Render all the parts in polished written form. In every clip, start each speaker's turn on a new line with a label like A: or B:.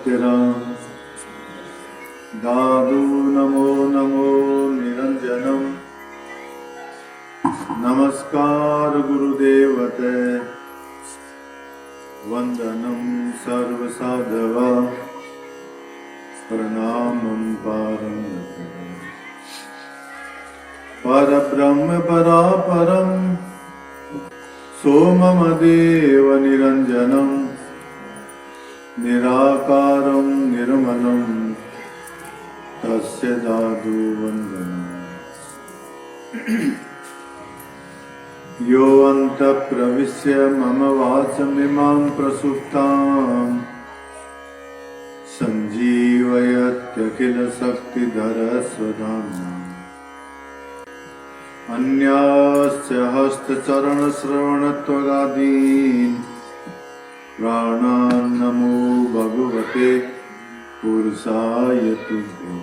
A: सत्यराम दादू नमो नमो निरंजनम नमस्कार गुरुदेवते वंदनम सर्वसाधवा प्रणामं पारंगते परब्रह्म परापरम सोममदेव निरंजनम निराकारं निर्मलं तस्य दादु वंदनम् यो अन्तः प्रविश्य मम वाचमिमां प्रसुप्तां सञ्जीवयत्यखिलशक्तिधरस्वधाम्ना अन्यास्य हस्तचरणश्रवणत्वगादीन् प्राणान् नमो भगवते पुरुषाय तुभ्यं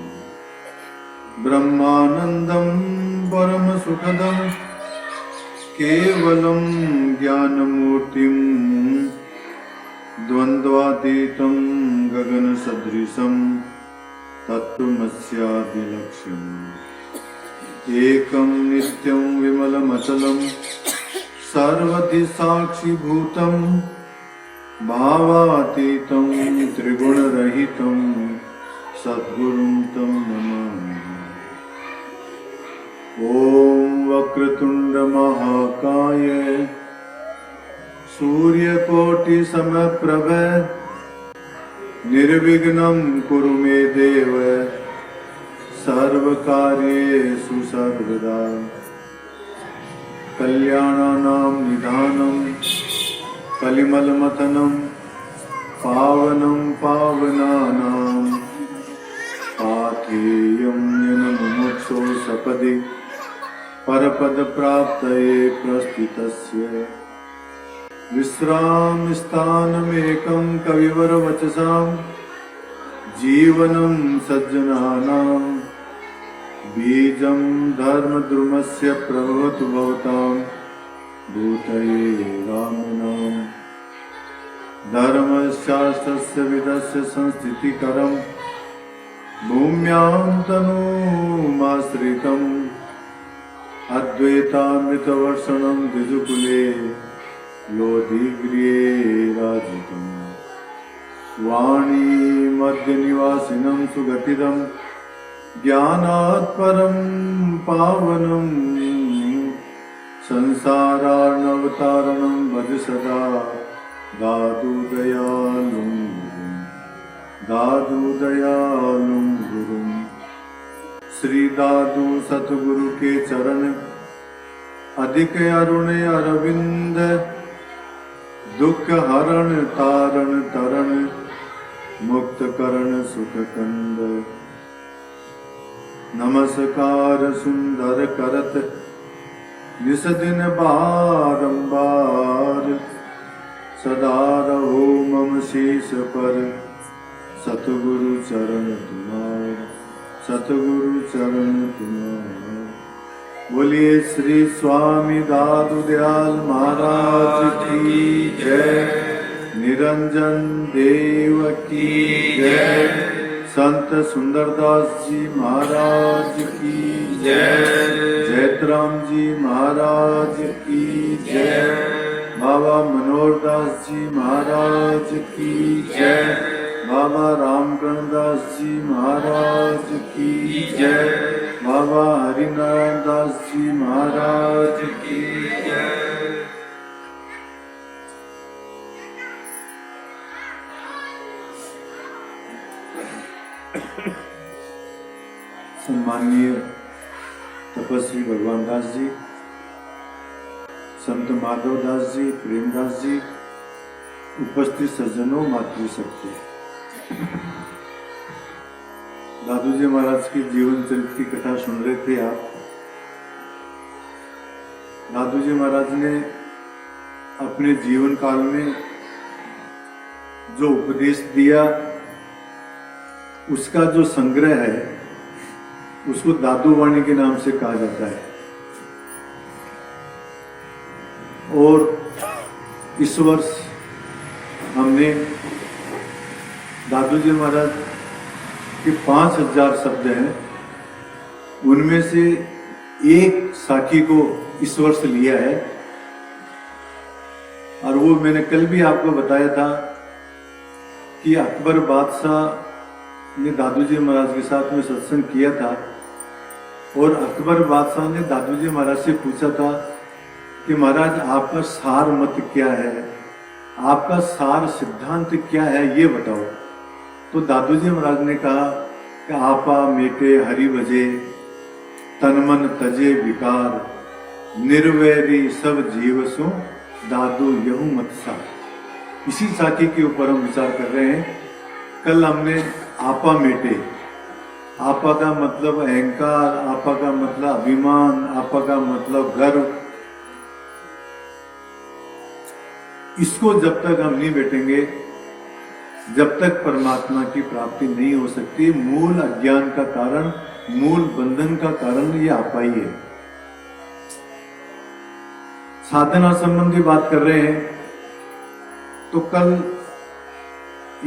A: ब्रह्मानन्दं परमसुखदं केवलं ज्ञानमूर्तिं द्वन्द्वातीतं गगनसदृशं तत्त्वमस्यादिलक्ष्यम् एकं नित्यं विमलमचलं सर्वधि साक्षिभूतं भावातीतं त्रिगुणरहितं सद्गुरुं तं नमामि। ॐ वक्रतुण्ड महाकाय सूर्यकोटिसमप्रभ निर्विघ्नं कुरु मे देव सर्वकार्येषु सर्वदा कल्याणानां निधानं कलिमलमथनं पावनं पावनानां पाथेयं येन मुमुक्षो सपदि परपदप्राप्तये प्रस्थितस्य विश्रामस्थानमेकं कविवरवचसां जीवनं सज्जनानां बीजं धर्मद्रुमस्य प्रभवतु भवतां भूतये रामनाम धर्मशास्त्रस्य विदस्य संस्थितिकरं भूम्यां तनूमाश्रितम् अद्वैतामृतवर्षणं द्विजुकुले योधिगृहे राजितम् वाणी मध्यनिवासिनं सुगतिदं ज्ञानात्परं पावनं संसारार्णवतारणं भज सदा दादु दयालुं गुरुं श्री दादू सतगुरु के चरण अधिक अरुण अरविंद दुख हरण तारण तरण मुक्त करण सुख कंद नमस्कार सुंदर करत निस दिन बारंबार सदा रहो मम शीश पर सतगुरु चरण तुम्हार सतगुरु चरण तुम्हार। बोलिए श्री स्वामी दादू दयाल महाराज की जय निरंजन देव की जय संत सुंदरदास जी महाराज की जय जयतराम जी महाराज की जय बाबा मनोहरदास जी महाराज की जय बाबा रामकरणदास जी महाराज की जय बाबा हरिनारायण दास जी महाराज की जय। सम्माननीय तपस्वी भगवान दास जी, संत माधव दास जी, प्रेमदास जी, उपस्थित सज्जनों, मातृशक्ति, दादू जी महाराज की जीवन चरित्र की कथा सुन रहे थे आप। दादू जी महाराज ने अपने जीवन काल में जो उपदेश दिया उसका जो संग्रह है उसको दादू वाणी के नाम से कहा जाता है। और इस वर्ष हमने दादू जी महाराज के 5000 शब्द हैं, उनमें से एक साखी को इस वर्ष लिया है। और वो मैंने कल भी आपको बताया था कि अकबर बादशाह ने दादू जी महाराज के साथ में सत्संग किया था, और अकबर बादशाह ने दादू जी महाराज से पूछा था कि महाराज आपका सार मत क्या है, आपका सार सिद्धांत क्या है, ये बताओ। तो दादू जी महाराज ने कहा कि आपा मेटे हरि भजे, तन मन तजे विकार, निर्वैरी सब जीव सो दादू यहू मत सा। इसी साखी के ऊपर हम विचार कर रहे हैं। कल हमने आपा मेटे, आपा का मतलब अहंकार, आपा का मतलब अभिमान, आपा का मतलब गर्व, इसको जब तक हम नहीं बैठेंगे, जब तक परमात्मा की प्राप्ति नहीं हो सकती। मूल अज्ञान का कारण, मूल बंधन का कारण ये आपा ही है। साधना संबंधी बात कर रहे हैं। तो कल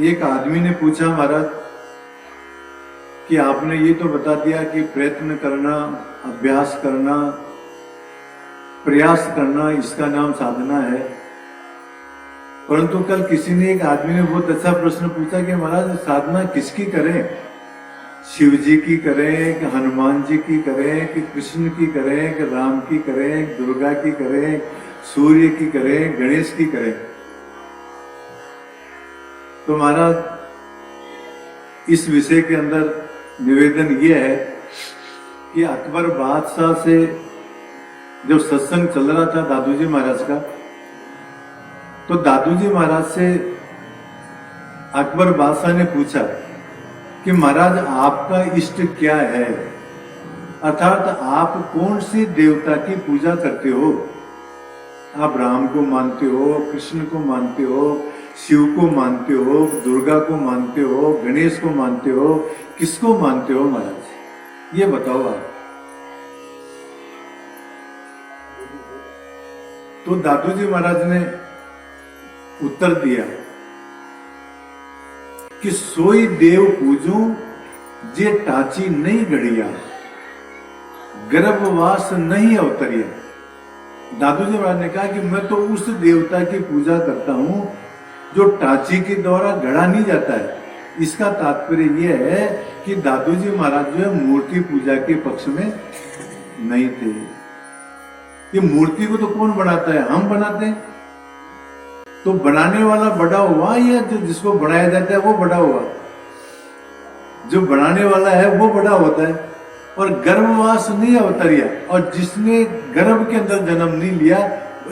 A: एक आदमी ने पूछा महाराज कि आपने ये तो बता दिया कि प्रयत्न करना, अभ्यास करना, प्रयास करना, इसका नाम साधना है, परंतु कल किसी ने, एक आदमी ने बहुत अच्छा प्रश्न पूछा कि महाराज साधना किसकी करें, शिव जी की करें कि हनुमान जी की करें कि कृष्ण की करें कि राम की करें, दुर्गा की करें, सूर्य की करें, गणेश की करें। तो महाराज इस विषय के अंदर निवेदन यह है कि अकबर बादशाह से जब सत्संग चल रहा था दादू जी महाराज का, तो दादू जी महाराज से अकबर बादशाह ने पूछा कि महाराज आपका इष्ट क्या है, अर्थात आप कौन से देवता की पूजा करते हो। आप राम को मानते हो, कृष्ण को मानते हो, शिव को मानते हो, दुर्गा को मानते हो, गणेश को मानते हो, किसको मानते हो महाराज, ये बताओ आप। तो दादू जी महाराज ने उत्तर दिया कि सोई देव पूजो जे टाची नहीं गढ़िया, गर्भवास नहीं अवतरिया। दादू जी महाराज ने कहा कि मैं तो उस देवता की पूजा करता हूं जो टाची के द्वारा गढ़ा नहीं जाता है। इसका तात्पर्य यह है कि दादू जी महाराज जो है मूर्ति पूजा के पक्ष में नहीं थे। ये मूर्ति को तो कौन बनाता है, हम बनाते हैं। तो बनाने वाला बड़ा हुआ या जो जिसको बनाया जाता है वो बड़ा हुआ? जो बनाने वाला है वो बड़ा होता है। और गर्भवास नहीं अवतरिया, और जिसने गर्भ के अंदर जन्म नहीं लिया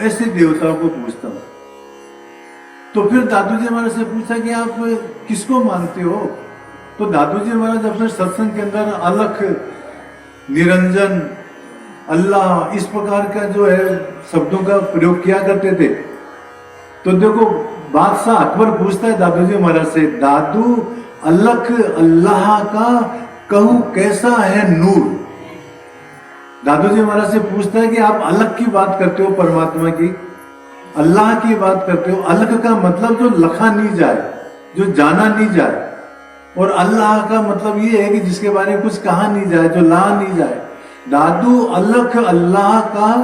A: ऐसे देवताओं को पूछता हूं। तो फिर दादू जी महाराज से पूछा कि आप किसको मानते हो। तो दादू जी महाराज अपने सत्संग के अंदर अलख, निरंजन, अल्लाह, इस प्रकार का जो है शब्दों का प्रयोग किया करते थे। तो देखो बादशाह अकबर पूछता है दादू जी महाराज से, दादू अलख अल्लाह का कहूं कैसा है नूर। दादू जी महाराज से पूछता है कि आप अलख की बात करते हो, परमात्मा की, अल्लाह की बात करते हो। अलख का मतलब जो लखा नहीं जाए, जो जाना नहीं जाए, और अल्लाह का मतलब ये है कि जिसके बारे में कुछ कहा नहीं जाए, जो ला नहीं जाए। दादू अलख अल्लाह का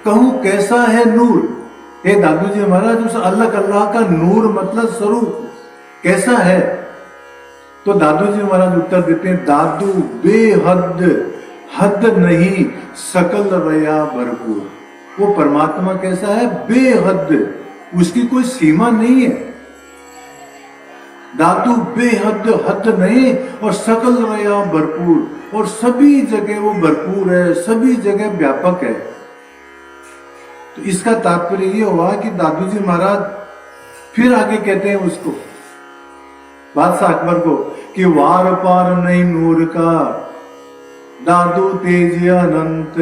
A: कहूं कैसा है नूर। हे दादू जी महाराज उस अलख अल्लाह का नूर मतलब स्वरूप कैसा है। तो दादू जी महाराज उत्तर देते हैं, दादू बेहद, हद नहीं, सकल रया भरपूर। वो परमात्मा कैसा है? बेहद, उसकी कोई सीमा नहीं है। दादू बेहद, हद नहीं, और सकल रया भरपूर, और सभी जगह वो भरपूर है, सभी जगह व्यापक है। तो इसका तात्पर्य ये हुआ कि दादू जी महाराज फिर आगे कहते हैं उसको, बादशाह अकबर को, कि वार पार नहीं नूर का, दादू तेज अनंत,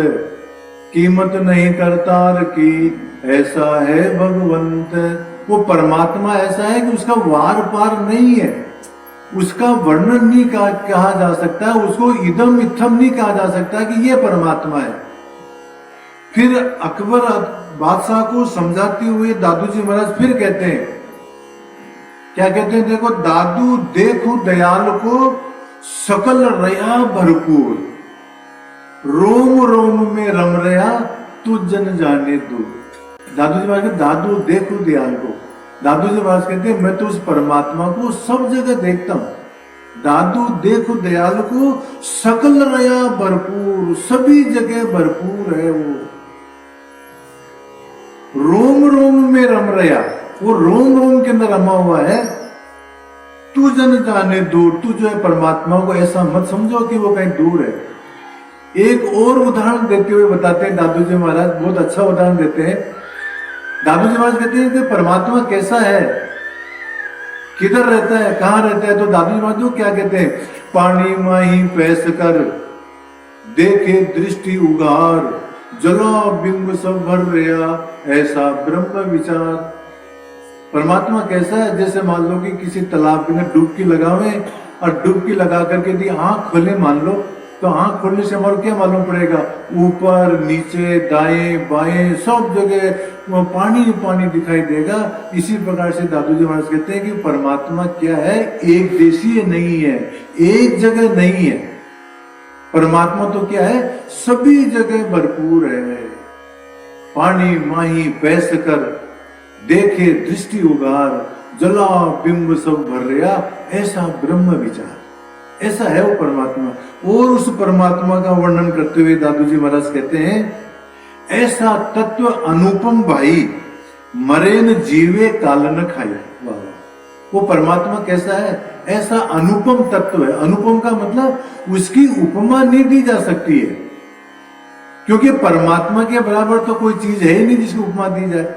A: कीमत नहीं करतार की, ऐसा है भगवंत। वो परमात्मा ऐसा है कि उसका वार पार नहीं है, उसका वर्णन नहीं कहा जा सकता, उसको इदम इत्थम नहीं कहा जा सकता कि ये परमात्मा है। फिर अकबर बादशाह को समझाते हुए दादू जी महाराज फिर कहते हैं क्या कहते हैं, देखो, दादू देखो दयाल को सकल रया भरपूर, रोम रोम में रम रया तू जन जाने दो। दादू जी महाराज कहते दादू देखो दयाल को। दादू जी महाराज कहते हैं मैं तो उस परमात्मा को सब जगह देखता हूं। दादू देखो दयाल को सकल रया भरपूर, सभी जगह भरपूर है वो। रोम रोम में रम रया, वो रोम रोम के अंदर रमा हुआ है। तू जन जाने दूर, तू जो है परमात्मा को ऐसा मत समझो कि वो कहीं दूर है। एक और उदाहरण देते हुए बताते हैं दादू जी महाराज, बहुत अच्छा उदाहरण देते हैं। दादू जी महाराज कहते हैं कि परमात्मा कैसा है, किधर रहता है, कहां रहता है। तो दादू जी महाराज क्या कहते हैं, पानी माही पैस कर देखे दृष्टि उगार, जला बिंब सब भर रहा ऐसा ब्रह्म विचार। परमात्मा कैसा है, जैसे मान लो कि किसी तालाब के अंदर डुबकी लगावे और डुबकी लगा करके यदि आंख खोले मान लो, तो आंख खोलने से हमारे क्या मालूम पड़ेगा, ऊपर नीचे दाएं बाएं सब जगह पानी पानी दिखाई देगा। इसी प्रकार से दादू जी महाराज कहते हैं कि परमात्मा क्या है, एक देशीय नहीं है, एक जगह नहीं है। परमात्मा तो क्या है, सभी जगह भरपूर है। पानी माही पैस कर देखे दृष्टि उगार, जला बिंब सब भर रहा ऐसा ब्रह्म विचार। ऐसा है वो परमात्मा। और उस परमात्मा का वर्णन करते हुए दादू जी महाराज कहते हैं, ऐसा तत्व अनुपम भाई मरे न जीवे काल न खाई। वाह, वो परमात्मा कैसा है, ऐसा अनुपम तत्व है। अनुपम का मतलब उसकी उपमा नहीं दी जा सकती है, क्योंकि परमात्मा के बराबर तो कोई चीज है ही नहीं जिसकी उपमा दी जाए।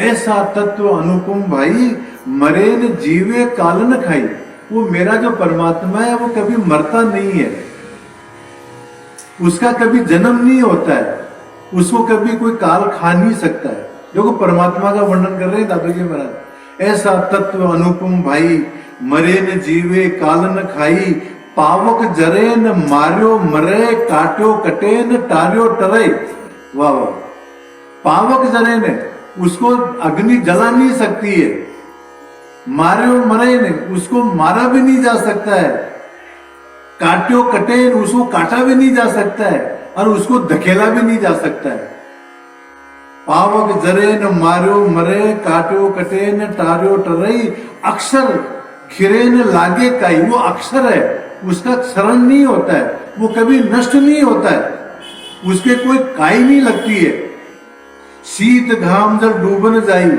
A: ऐसा तत्व अनुपम भाई मरे न जीवे काल न खाई। वो मेरा जो परमात्मा है वो कभी मरता नहीं है, उसका कभी जन्म नहीं होता है, उसको कभी कोई काल खा नहीं सकता है। देखो परमात्मा का वर्णन कर रहे हैं दादू जी महाराज। ऐसा तत्व अनुपम भाई मरे न जीवे काल न खाई, पावक जरे न मार्यो मरे, काट्यो कटे न टार्यो टरे। वाह वाह, पावक जरे ने, उसको अग्नि जला नहीं सकती है, मार्यो मरे ने, उसको मारा भी नहीं जा सकता है, काट्यो कटे उसको काटा भी नहीं जा सकता है, और उसको धकेला भी नहीं जा सकता है। पावक जरे न मार्यो मरे, काट्यो कटे न टार्यो टरई, अक्षर खिरे न लागे काई। वो अक्षर है, उसका क्षरण नहीं होता है, वो कभी नष्ट नहीं होता है, उसके कोई काई नहीं लगती है। शीत घाम जल डूबन जाई,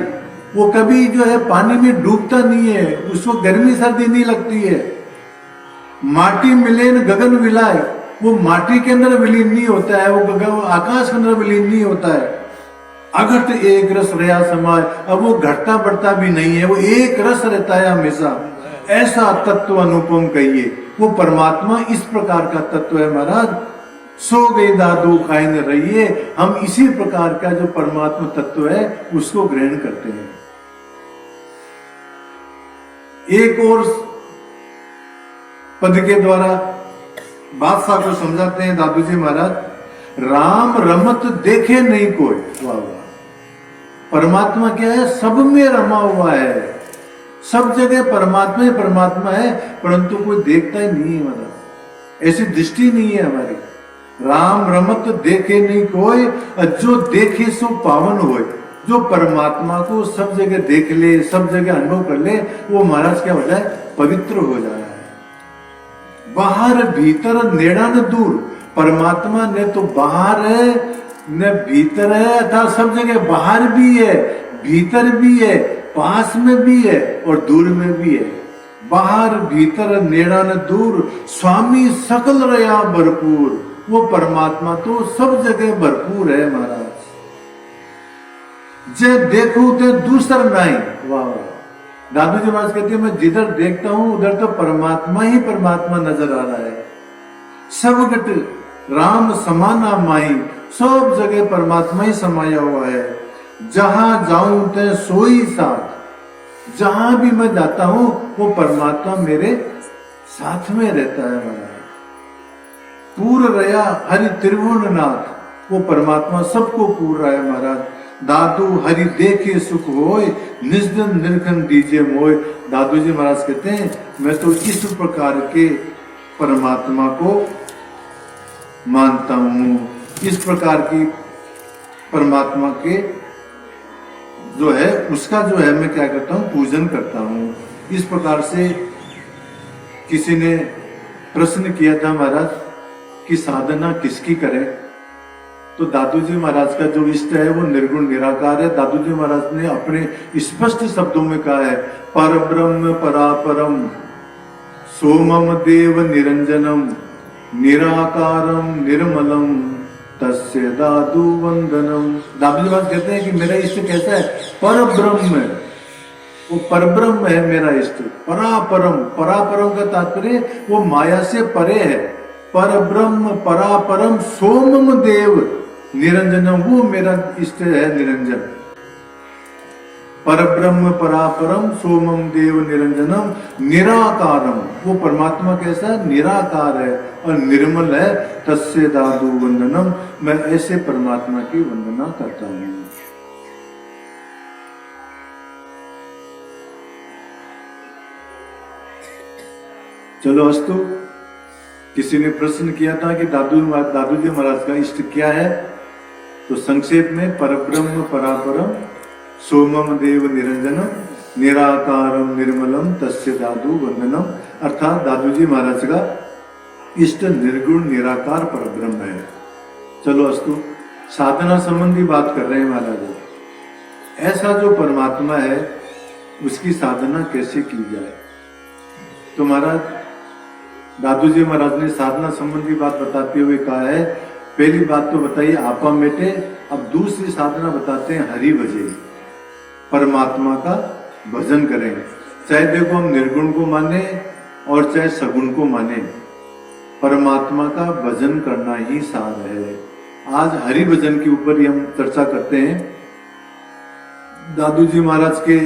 A: वो कभी जो है पानी में डूबता नहीं है, उसको गर्मी सर्दी नहीं लगती है। माटी मिलेन गगन विलाय, वो माटी के अंदर विलीन नहीं होता है, वो गगन आकाश के अंदर विलीन नहीं होता है। अघट एक रस रहा समाय, अब वो घटता बढ़ता भी नहीं है, वो एक रस रहता है हमेशा। ऐसा तत्व अनुपम कहिए, वो परमात्मा इस प्रकार का तत्व है महाराज। सो गए दादू खाए न रहिए, हम इसी प्रकार का जो परमात्मा तत्व है उसको ग्रहण करते हैं। एक और पद के द्वारा बादशाह को समझाते हैं दादू जी महाराज, राम रमत देखे नहीं कोई। वाह वाह, परमात्मा क्या है, सब में रमा हुआ है, सब जगह परमात्मा ही परमात्मा है, परंतु कोई देखता ही नहीं है महाराज, ऐसी दृष्टि नहीं है हमारी। राम रमत देखे नहीं कोई, जो देखे सो पावन होए। जो परमात्मा को सब जगह देख ले, सब जगह अनुभव कर ले, वो महाराज क्या हो जाए, पवित्र हो जाए। बाहर भीतर नेड़ा न दूर, परमात्मा ने तो बाहर है न भीतर है, अर्थात सब जगह बाहर भी है, भीतर भी है, पास में भी है और दूर में भी है। बाहर भीतर नेड़ा न दूर, स्वामी सकल रया भरपूर। वो परमात्मा तो सब जगह भरपूर है महाराज। जे देखो ते दूसर नहीं। वाह वाह, दादू जी महाराज कहते हैं मैं जिधर देखता हूं उधर तो परमात्मा ही परमात्मा नजर आ रहा है। सब गट राम समाना माही, सब जगह परमात्मा ही समाया हुआ है। जहां जाऊं ते सोई साथ, जहां भी मैं जाता हूं वो परमात्मा मेरे साथ में रहता है महाराज। पूर रया हरि त्रिभुवन नाथ, वो परमात्मा सबको पूर रहा है महाराज। दादू हरि देखे सुख होय, निज दिन निर्खन दीजिए मोय। दादू जी महाराज कहते हैं मैं तो इस प्रकार के परमात्मा को मानता हूं, इस प्रकार की परमात्मा के जो है उसका जो है मैं क्या करता हूं, पूजन करता हूं। इस प्रकार से किसी ने प्रश्न किया था महाराज कि साधना किसकी करें, तो दादू जी महाराज का जो इष्ट है वो निर्गुण निराकार है। दादू जी महाराज ने अपने स्पष्ट शब्दों में कहा है, पर ब्रह्म परापरम सोमम देव निरंजनम निराकारम निर्मलम तस्य दादू वंदनम। दादू जी महाराज कहते हैं कि मेरा इष्ट कैसा है, पर ब्रह्म है, वो परब्रह्म है मेरा इष्ट। परापरम, परापरम का तात्पर्य वो माया से परे है। परब्रह्म परापरम सोमम देव निरंजनम, वो मेरा इष्ट है निरंजन। परब्रह्म परापरम सोमम देव निरंजनम निराकारम, वो परमात्मा कैसा है, निराकार है और निर्मल है। तस्य दादू वंदनम, मैं ऐसे परमात्मा की वंदना करता हूं। चलो अस्तु। किसी ने प्रश्न किया था कि दादू जी महाराज का इष्ट क्या है, तो संक्षेप में परब्रह्म परापरम सोमम देव निरंजनम निराकारम निर्मलम तस्य दादू वंदनम, अर्थात दादू जी महाराज का इष्ट निर्गुण निराकार परब्रह्म है। चलो अस्तु, साधना संबंधी बात कर रहे हैं महाराज। ऐसा जो परमात्मा है उसकी साधना कैसे की जाए, तो महाराज दादू जी महाराज ने साधना संबंधी बात बताते हुए कहा है, पहली बात तो बताइए आपा मेटे, अब दूसरी साधना बताते हैं हरि भजे, परमात्मा का भजन करें। चाहे देखो हम निर्गुण को माने और चाहे सगुण को माने, परमात्मा का भजन करना ही सार है। आज हरि भजन के ऊपर ही हम चर्चा करते हैं। दादू जी महाराज के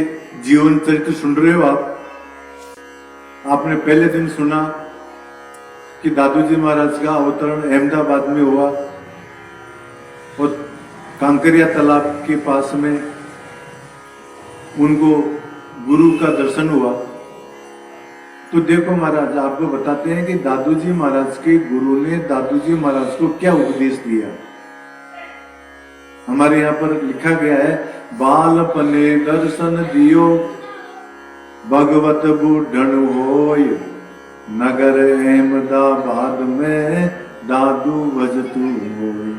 A: जीवन चरित्र सुन रहे हो आप। आपने पहले दिन सुना कि दादू जी महाराज का अवतरण अहमदाबाद में हुआ और कांकरिया तालाब के पास में उनको गुरु का दर्शन हुआ। तो देखो महाराज आपको बताते हैं कि दादू जी महाराज के गुरु ने दादू जी महाराज को क्या उपदेश दिया। हमारे यहाँ पर लिखा गया है, बालपने दर्शन दियो भगवत बुढ़न होय, नगर अहमदाबाद में दादू भजतु होय।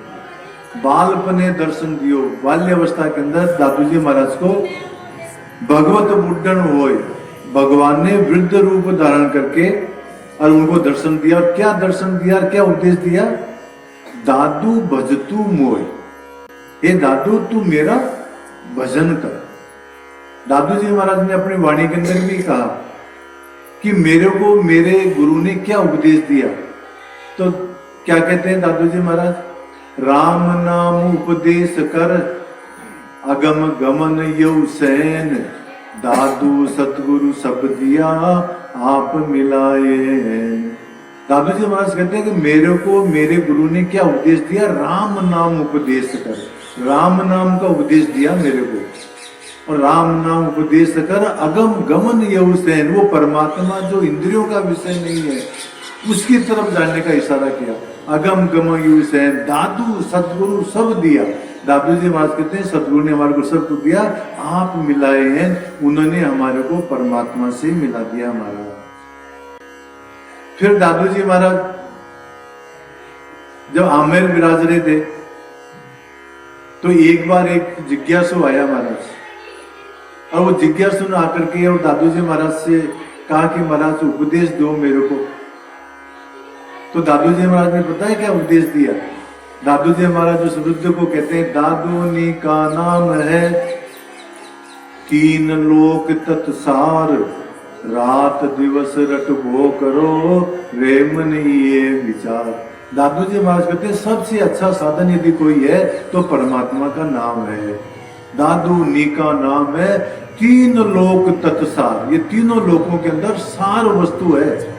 A: बालपने दर्शन दियो, बाल्यावस्था के अंदर दादू जी महाराज को भगवत बुढ़न होय, भगवान ने वृद्ध रूप धारण करके और उनको दर्शन दिया। और क्या दर्शन दिया, क्या उपदेश दिया, दादू भजतु मोय, हे दादू तू मेरा भजन कर। दादू जी महाराज ने अपनी वाणी के अंदर भी कहा कि मेरे को मेरे गुरु ने क्या उपदेश दिया। तो क्या कहते हैं दादू जी महाराज, राम नाम उपदेश कर अगम गमन यौ सैन, दादू सतगुरु सब दिया आप मिलाए। दादू जी महाराज कहते हैं कि मेरे को मेरे गुरु ने क्या उपदेश दिया, राम नाम उपदेश कर। राम नाम का उपदेश दिया मेरे को, और राम नाम उपदेश कर अगम गमन यौ सैन, वो परमात्मा जो इंद्रियों का विषय नहीं है उसकी तरफ जाने का इशारा किया। अगम गमन यौ सैन, दादू सतगुरु सब दिया। दादू जी महाराज कहते हैं सतगुरु ने हमारे को सब कुछ दिया, आप मिलाए हैं, उन्होंने हमारे को परमात्मा से मिला दिया हमारा। फिर दादू जी महाराज जब आमेर विराज रहे थे तो एक बार एक जिज्ञासु आया महाराज, और वो जिज्ञासु ने आकर के और दादू जी महाराज से कहा कि महाराज उपदेश दो मेरे को। तो दादू जी महाराज ने पता है क्या उपदेश दिया। दादू जी महाराज उस वृद्ध को कहते हैं, दादू नी का नाम है तीन लोक तत्सार, रात दिवस रटबो करो रे मन ये विचार। दादू जी महाराज कहते हैं सबसे अच्छा साधन यदि कोई है तो परमात्मा का नाम है। दादू नी का नाम है तीन लोक तत्सार, ये तीनों लोकों के अंदर सार वस्तु है।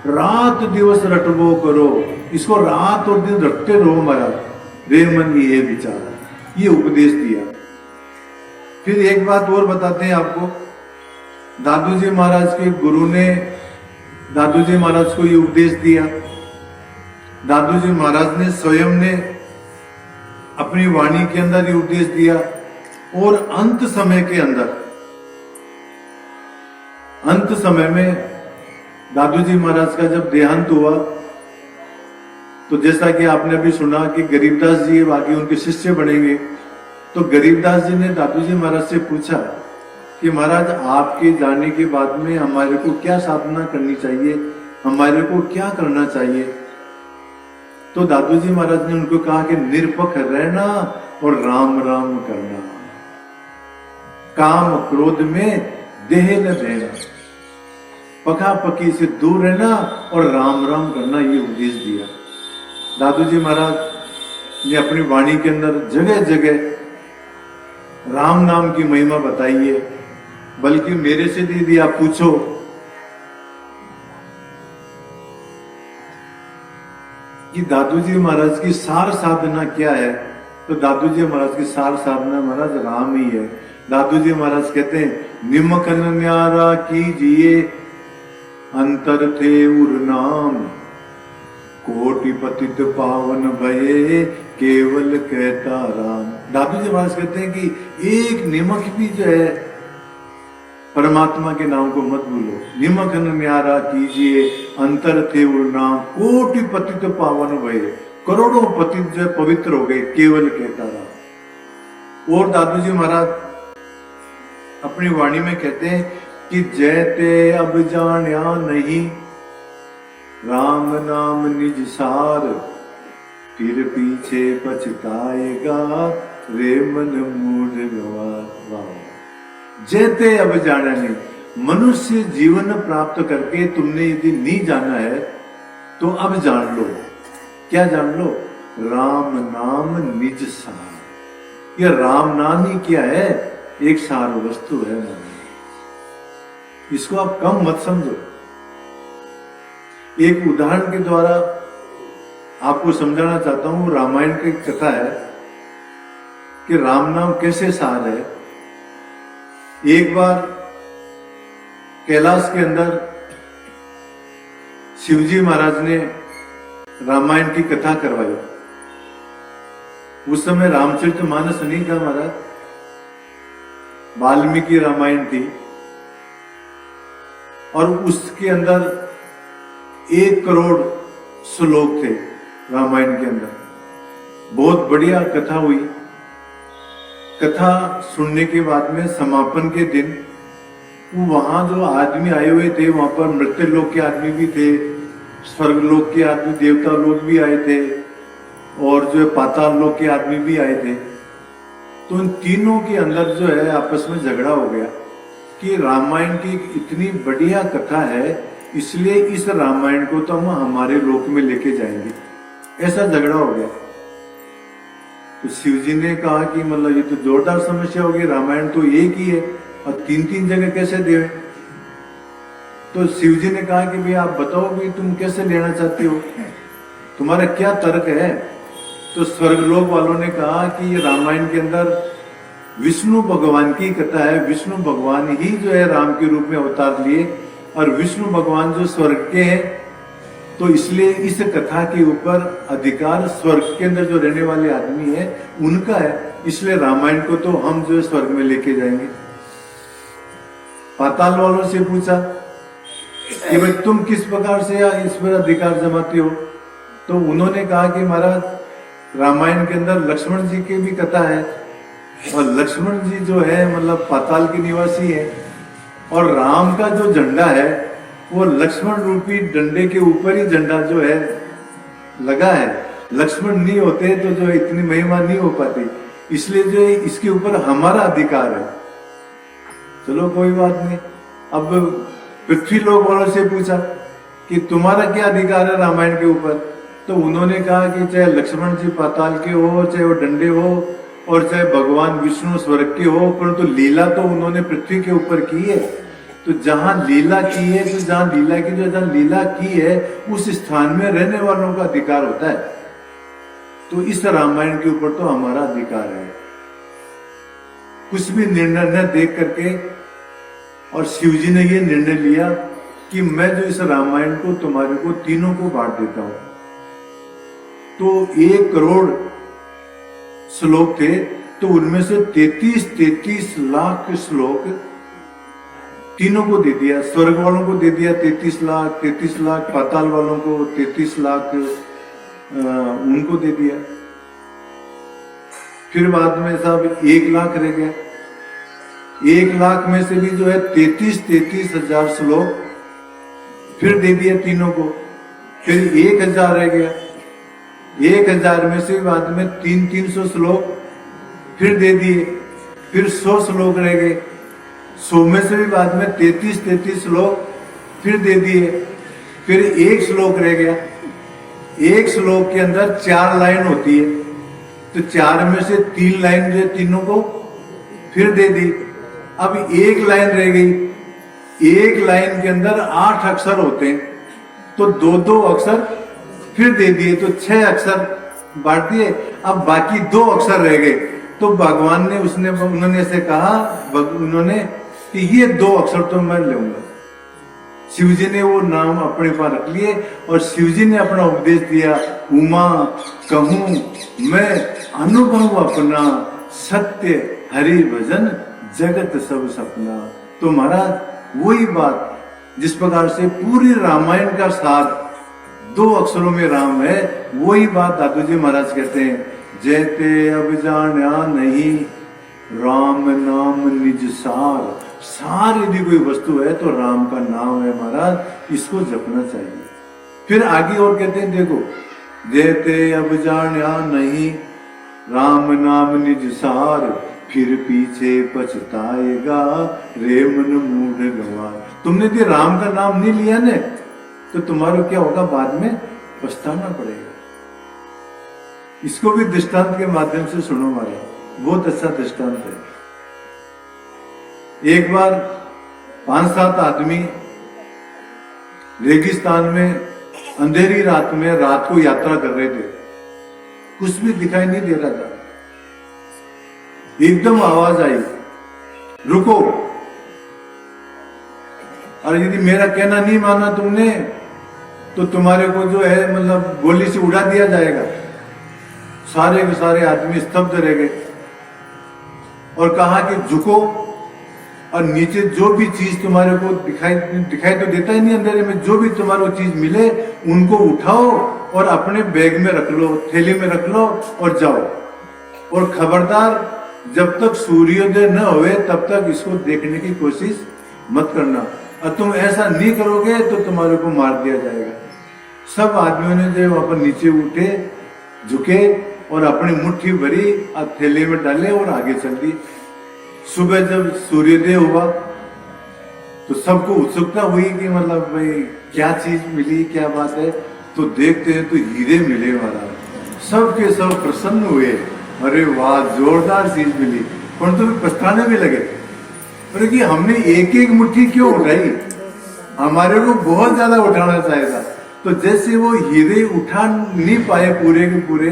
A: रात दिवस रटबो करो, इसको रात और दिन रटते रहो महाराज, रे मन ये विचार, ये उपदेश दिया। फिर एक बात और बताते हैं आपको। दादू जी महाराज के गुरु ने दादू जी महाराज को ये उपदेश दिया। दादू जी महाराज ने स्वयं ने अपनी वाणी के अंदर ये उपदेश दिया। और अंत समय के अंदर, अंत समय में दादू जी महाराज का जब देहांत हुआ, तो जैसा कि आपने अभी सुना कि गरीबदास जी आगे उनके शिष्य बनेंगे, तो गरीबदास जी ने दादू जी महाराज से पूछा कि महाराज आपके जाने के बाद में हमारे को क्या साधना करनी चाहिए, हमारे को क्या करना चाहिए। तो दादू जी महाराज ने उनको कहा कि निरपक्ष रहना और राम राम करना, काम क्रोध में देह न देना, पका पकी से दूर रहना और राम राम करना, ये उपदेश दिया। दादू जी महाराज ने अपनी वाणी के अंदर जगह जगह राम नाम की महिमा बताई है। बल्कि मेरे से दीदी आप पूछो कि दादू जी महाराज की सार साधना क्या है, तो दादू जी महाराज की सार साधना महाराज राम ही है। दादू जी महाराज कहते हैं, निमखन न्यारा कीजिए अंतर थे उर नाम, कोटि पतित पावन भये केवल कहता राम। दादू जी महाराज कहते हैं कि एक निमक भी जो है परमात्मा के नाम को मत भूलो। निमखन न्यारा कीजिए अंतर थे उर नाम, कोटि पतित पावन भये, करोड़ों पतित जो पवित्र हो गए, केवल कहता राम। और दादू जी महाराज अपनी वाणी में कहते हैं कि जैते अब जान्या नहीं, राम नाम निज सार, फिर पीछे पछताएगा रे मन मूढ़ गवार। जैते अब जाना नहीं, मनुष्य जीवन प्राप्त करके तुमने यदि नहीं जाना है तो अब जान लो। क्या जान लो? राम नाम निज सार। यह राम नाम ही क्या है? एक सार वस्तु है। इसको आप कम मत समझो। एक उदाहरण के द्वारा आपको समझाना चाहता हूं। रामायण की कथा है कि राम नाम कैसे सार है। एक बार कैलाश के अंदर शिवजी महाराज ने रामायण की कथा करवाई। उस समय रामचरितमानस नहीं था महाराज, वाल्मीकि रामायण थी। और उसके अंदर 1 करोड़ श्लोक थे रामायण के अंदर। बहुत बढ़िया कथा हुई। कथा सुनने के बाद में समापन के दिन वहां जो आदमी आए हुए थे, वहां पर मृत्यु लोक के आदमी भी थे, स्वर्ग लोक के आदमी, देवता लोग भी आए थे, और जो पाताल लोक के आदमी भी आए थे। तो इन तीनों के अंदर जो है आपस में झगड़ा हो गया कि रामायण की इतनी बढ़िया कथा है, इसलिए इस रामायण को तो हम हमारे लोक में लेके जाएंगे। ऐसा झगड़ा हो गया। तो शिवजी ने कहा कि मतलब ये तो जोरदार समस्या होगी, रामायण तो एक ही है और 3-3 जगह कैसे देवे। तो शिवजी ने कहा कि भाई आप बताओ भी तुम कैसे लेना चाहते हो, तुम्हारा क्या तर्क है। तो स्वर्गलोक वालों ने कहा कि ये रामायण के अंदर विष्णु भगवान की कथा है। विष्णु भगवान ही जो है राम के रूप में अवतार लिए, और विष्णु भगवान जो स्वर्ग के हैं, तो इसलिए इस कथा के ऊपर अधिकार स्वर्ग के अंदर जो रहने वाले आदमी है उनका है। इसलिए रामायण को तो हम जो है स्वर्ग में लेके जाएंगे। पाताल वालों से पूछा कि भाई तुम किस प्रकार से इस पर अधिकार जमाते हो। तो उन्होंने कहा कि महाराज रामायण के अंदर लक्ष्मण जी की भी कथा है, और लक्ष्मण जी जो है मतलब पाताल के निवासी है, और राम का जो झंडा है वो लक्ष्मण रूपी डंडे के ऊपर ही झंडा जो है लगा है। लक्ष्मण नहीं होते तो जो इतनी महिमा नहीं हो पाती, इसलिए जो है इसके ऊपर हमारा अधिकार है। चलो कोई बात नहीं। अब पृथ्वी लोक वालों से पूछा कि तुम्हारा क्या अधिकार है रामायण के ऊपर। तो उन्होंने कहा कि चाहे लक्ष्मण जी पाताल के हो, चाहे वो डंडे हो, और चाहे भगवान विष्णु स्वर्ग के हो, परंतु लीला तो उन्होंने पृथ्वी के ऊपर की है। तो जहां लीला की है, तो जहां लीला की जहां लीला की है उस स्थान में रहने वालों का अधिकार होता है। तो इस रामायण के ऊपर तो हमारा अधिकार है। कुछ भी निर्णय न देख करके, और शिव जी ने ये निर्णय लिया कि मैं जो इस रामायण को तुम्हारे को तीनों को बांट देता हूं। तो 1 करोड़ श्लोक थे, तो उनमें से 33 लाख श्लोक तीनों को दे दिया। स्वर्ग वालों को दे दिया 33 लाख, पाताल वालों को 33 लाख उनको दे दिया। फिर बाद में साहब 1 लाख रह गया। 1 लाख में से भी जो है 33 हजार श्लोक फिर दे दिया तीनों को। फिर 1000 रह गया। 1000 में से बाद में 300 श्लोक फिर दे दिए। फिर 100 श्लोक रह गए। 100 में से भी बाद में 33 श्लोक फिर दे दिए। फिर 1 श्लोक रह गया। 1 श्लोक के अंदर 4 लाइन होती है, तो 4 में से 3 लाइन जो तीनों को फिर दे दी। अब 1 लाइन रह गई। 1 लाइन के अंदर 8 अक्षर होते हैं, तो 2 अक्षर फिर दे दिए, तो 6 अक्षर बांट दिए। अब बाकी 2 अक्षर रह गए, तो भगवान ने उन्होंने ऐसे कहा, उन्होंने कि ये 2 अक्षर तो मैं लूंगा। शिव जी ने वो नाम अपने पास रख लिए, और शिव जी ने अपना उपदेश दिया, उमा कहूं मैं अनुभव अपना, सत्य हरि भजन जगत सब सपना। तो महाराज वही बात, जिस प्रकार से पूरी रामायण का सार 2 अक्षरों में राम है, वही बात दादू जी महाराज कहते हैं, जैते अब जाना नहीं राम नाम निज सार। सार यदि कोई वस्तु है तो राम का नाम है महाराज, इसको जपना चाहिए। फिर आगे और कहते हैं, देखो, जैते अब जाना नहीं राम नाम निज सार, फिर पीछे पछताएगा रे मन मूढ़ गंवार। तुमने यदि राम का नाम नहीं लिया ने, तो तुम्हारा क्या होगा, बाद में पछताना पड़ेगा। इसको भी दृष्टांत के माध्यम से सुनो महाराज, बहुत अच्छा दृष्टांत है। एक बार 5-7 आदमी रेगिस्तान में अंधेरी रात में रात को यात्रा कर रहे थे। कुछ भी दिखाई नहीं दे रहा था। एकदम आवाज आई, रुको। और यदि मेरा कहना नहीं माना तुमने, तो तुम्हारे को जो है मतलब गोली से उड़ा दिया जाएगा। सारे के सारे आदमी स्तब्ध रह गए और कहा कि झुको, और नीचे जो भी चीज तुम्हारे को दिखाई तो देता ही नहीं अंधेरे में, जो भी तुम्हारे को चीज मिले उनको उठाओ और अपने बैग में रख लो, थैली में रख लो और जाओ। और खबरदार, जब तक सूर्योदय न होवे तब तक इसको देखने की कोशिश मत करना, और तुम ऐसा नहीं करोगे तो तुम्हारे को मार दिया जाएगा। सब आदमियों ने जो वहां पर नीचे उठे, झुके और अपनी मुट्ठी भरी थैले में डाले और आगे चल दी। सुबह जब सूर्योदय हुआ तो सबको उत्सुकता हुई कि मतलब भाई क्या चीज मिली, क्या बात है। तो देखते हैं तो हीरे मिले महाराज। सबके सब प्रसन्न हुए, अरे वाह जोरदार चीज मिली। परंतु तो पछताने भी लगे, अरे कि हमने एक एक मुट्ठी क्यों उठाई, हमारे को बहुत ज्यादा उठाना चाहिए था। तो जैसे वो हीरे उठा नहीं पाए, पूरे के पूरे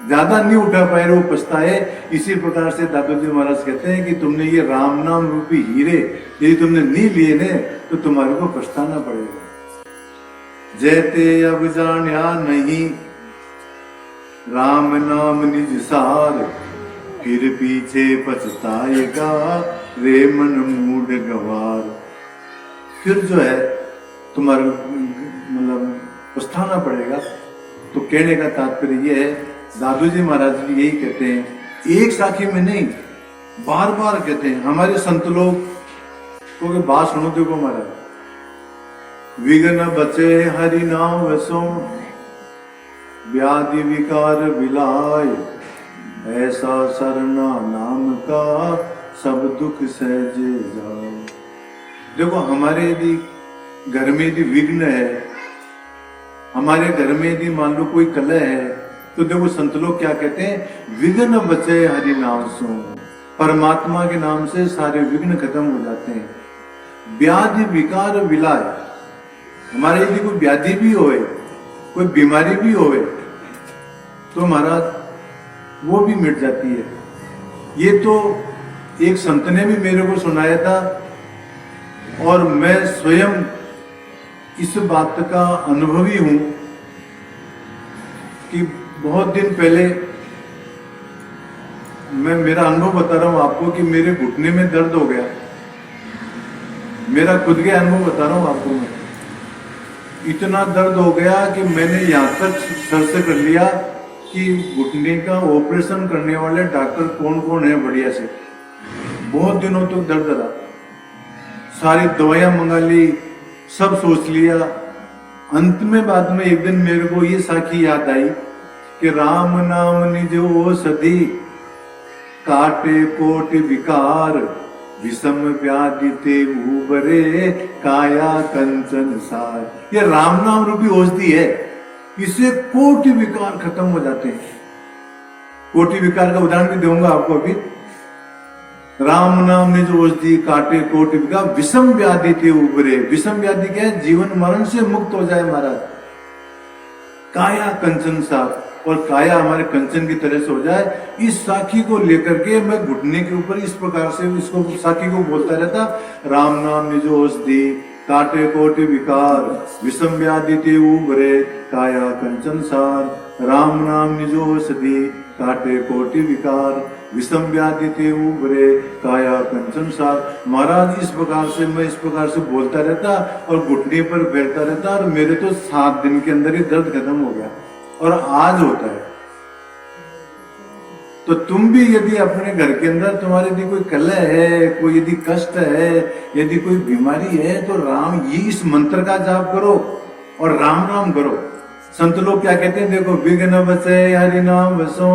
A: ज्यादा नहीं उठा पाए, वो पछताए। इसी प्रकार से दादू जी महाराज कहते हैं कि तुमने ये राम नाम रूपी हीरे यदि तुमने नहीं लिए ने, तो तुम्हारे को पछताना पड़ेगा। जैते अब जाना नहीं राम नाम निज सार, फिर पीछे पछताएगा रे मन मूढ़ गंवार। फिर जो है तुम्हारे मतलब पछताना पड़ेगा। तो कहने का तात्पर्य यह है, दादू जी महाराज भी यही कहते हैं, एक साखी में नहीं, बार बार कहते हैं। हमारे संत लोग को बात सुनो, देखो महाराज, विघ्न बचे हरि नाम वसो, व्याधि विकार विलाय, ऐसा सरना नाम का सब दुख सहजे जाओ। देखो, हमारे यदि घर में यदि विघ्न है, हमारे घर में यदि मान लो कोई कलह है, तो देखो संत लोग क्या कहते हैं, विघ्न बचे हरि नाम सो। परमात्मा के नाम से सारे विघ्न खत्म हो जाते हैं। व्याधि विकार विलाय, हमारे यदि कोई व्याधि भी होए, कोई बीमारी भी होए, तो महाराज वो भी मिट जाती है। ये तो एक संत ने भी मेरे को सुनाया था और मैं स्वयं इस बात का अनुभवी हूं कि बहुत दिन पहले मैं मेरा अनुभव बता रहा हूं आपको कि मेरे घुटने में दर्द हो गया। मेरा खुद के अनुभव बता रहा हूं आपको। मैं इतना दर्द हो गया कि मैंने यहाँ तक सर से कर लिया कि घुटने का ऑपरेशन करने वाले डॉक्टर कौन कौन है बढ़िया से। बहुत दिनों तक दर्द रहा, सारी दवाइयां मंगा ली, सब सोच लिया। अंत में बाद में एक दिन मेरे को ये साखी याद आई कि राम नाम निज औषधि काटे कोटि विकार विषम व्याधि ते उबरे काया कंचन सार। ये राम नाम रूपी औषधि है, इससे कोटि विकार खत्म हो जाते हैं। कोटि विकार का उदाहरण भी दूंगा आपको अभी। राम नाम निज औषधि काटे कोटि विकार विषम व्याधि ते उबरे। विषम व्याधि क्या है? जीवन मरण से मुक्त हो जाए महाराज। काया कंचन सार, और काया हमारे कंचन की तरह से हो जाए। इस साखी को लेकर के मैं घुटने के ऊपर इस प्रकार से इसको साखी को बोलता रहता, राम नाम निज औषधि काटे कोटि विकार विषम व्याधि ते उबरे काया कंचन सार। राम नाम निज औषधि काटे कोटि विकार विषम व्याधि ते उबरे काया कंचन सार। महाराज इस प्रकार से मैं इस प्रकार से बोलता रहता और घुटने पर बैठता रहता, और मेरे तो 7 दिन के अंदर ही दर्द खत्म हो गया, और आज होता है। तो तुम भी यदि अपने घर के अंदर तुम्हारे यदि कोई कलह है, कोई यदि कष्ट है, यदि कोई बीमारी है, तो राम ये इस मंत्र का जाप करो और राम राम करो। संत लोग क्या कहते हैं देखो, विघ्न बसे हरि नाम बसो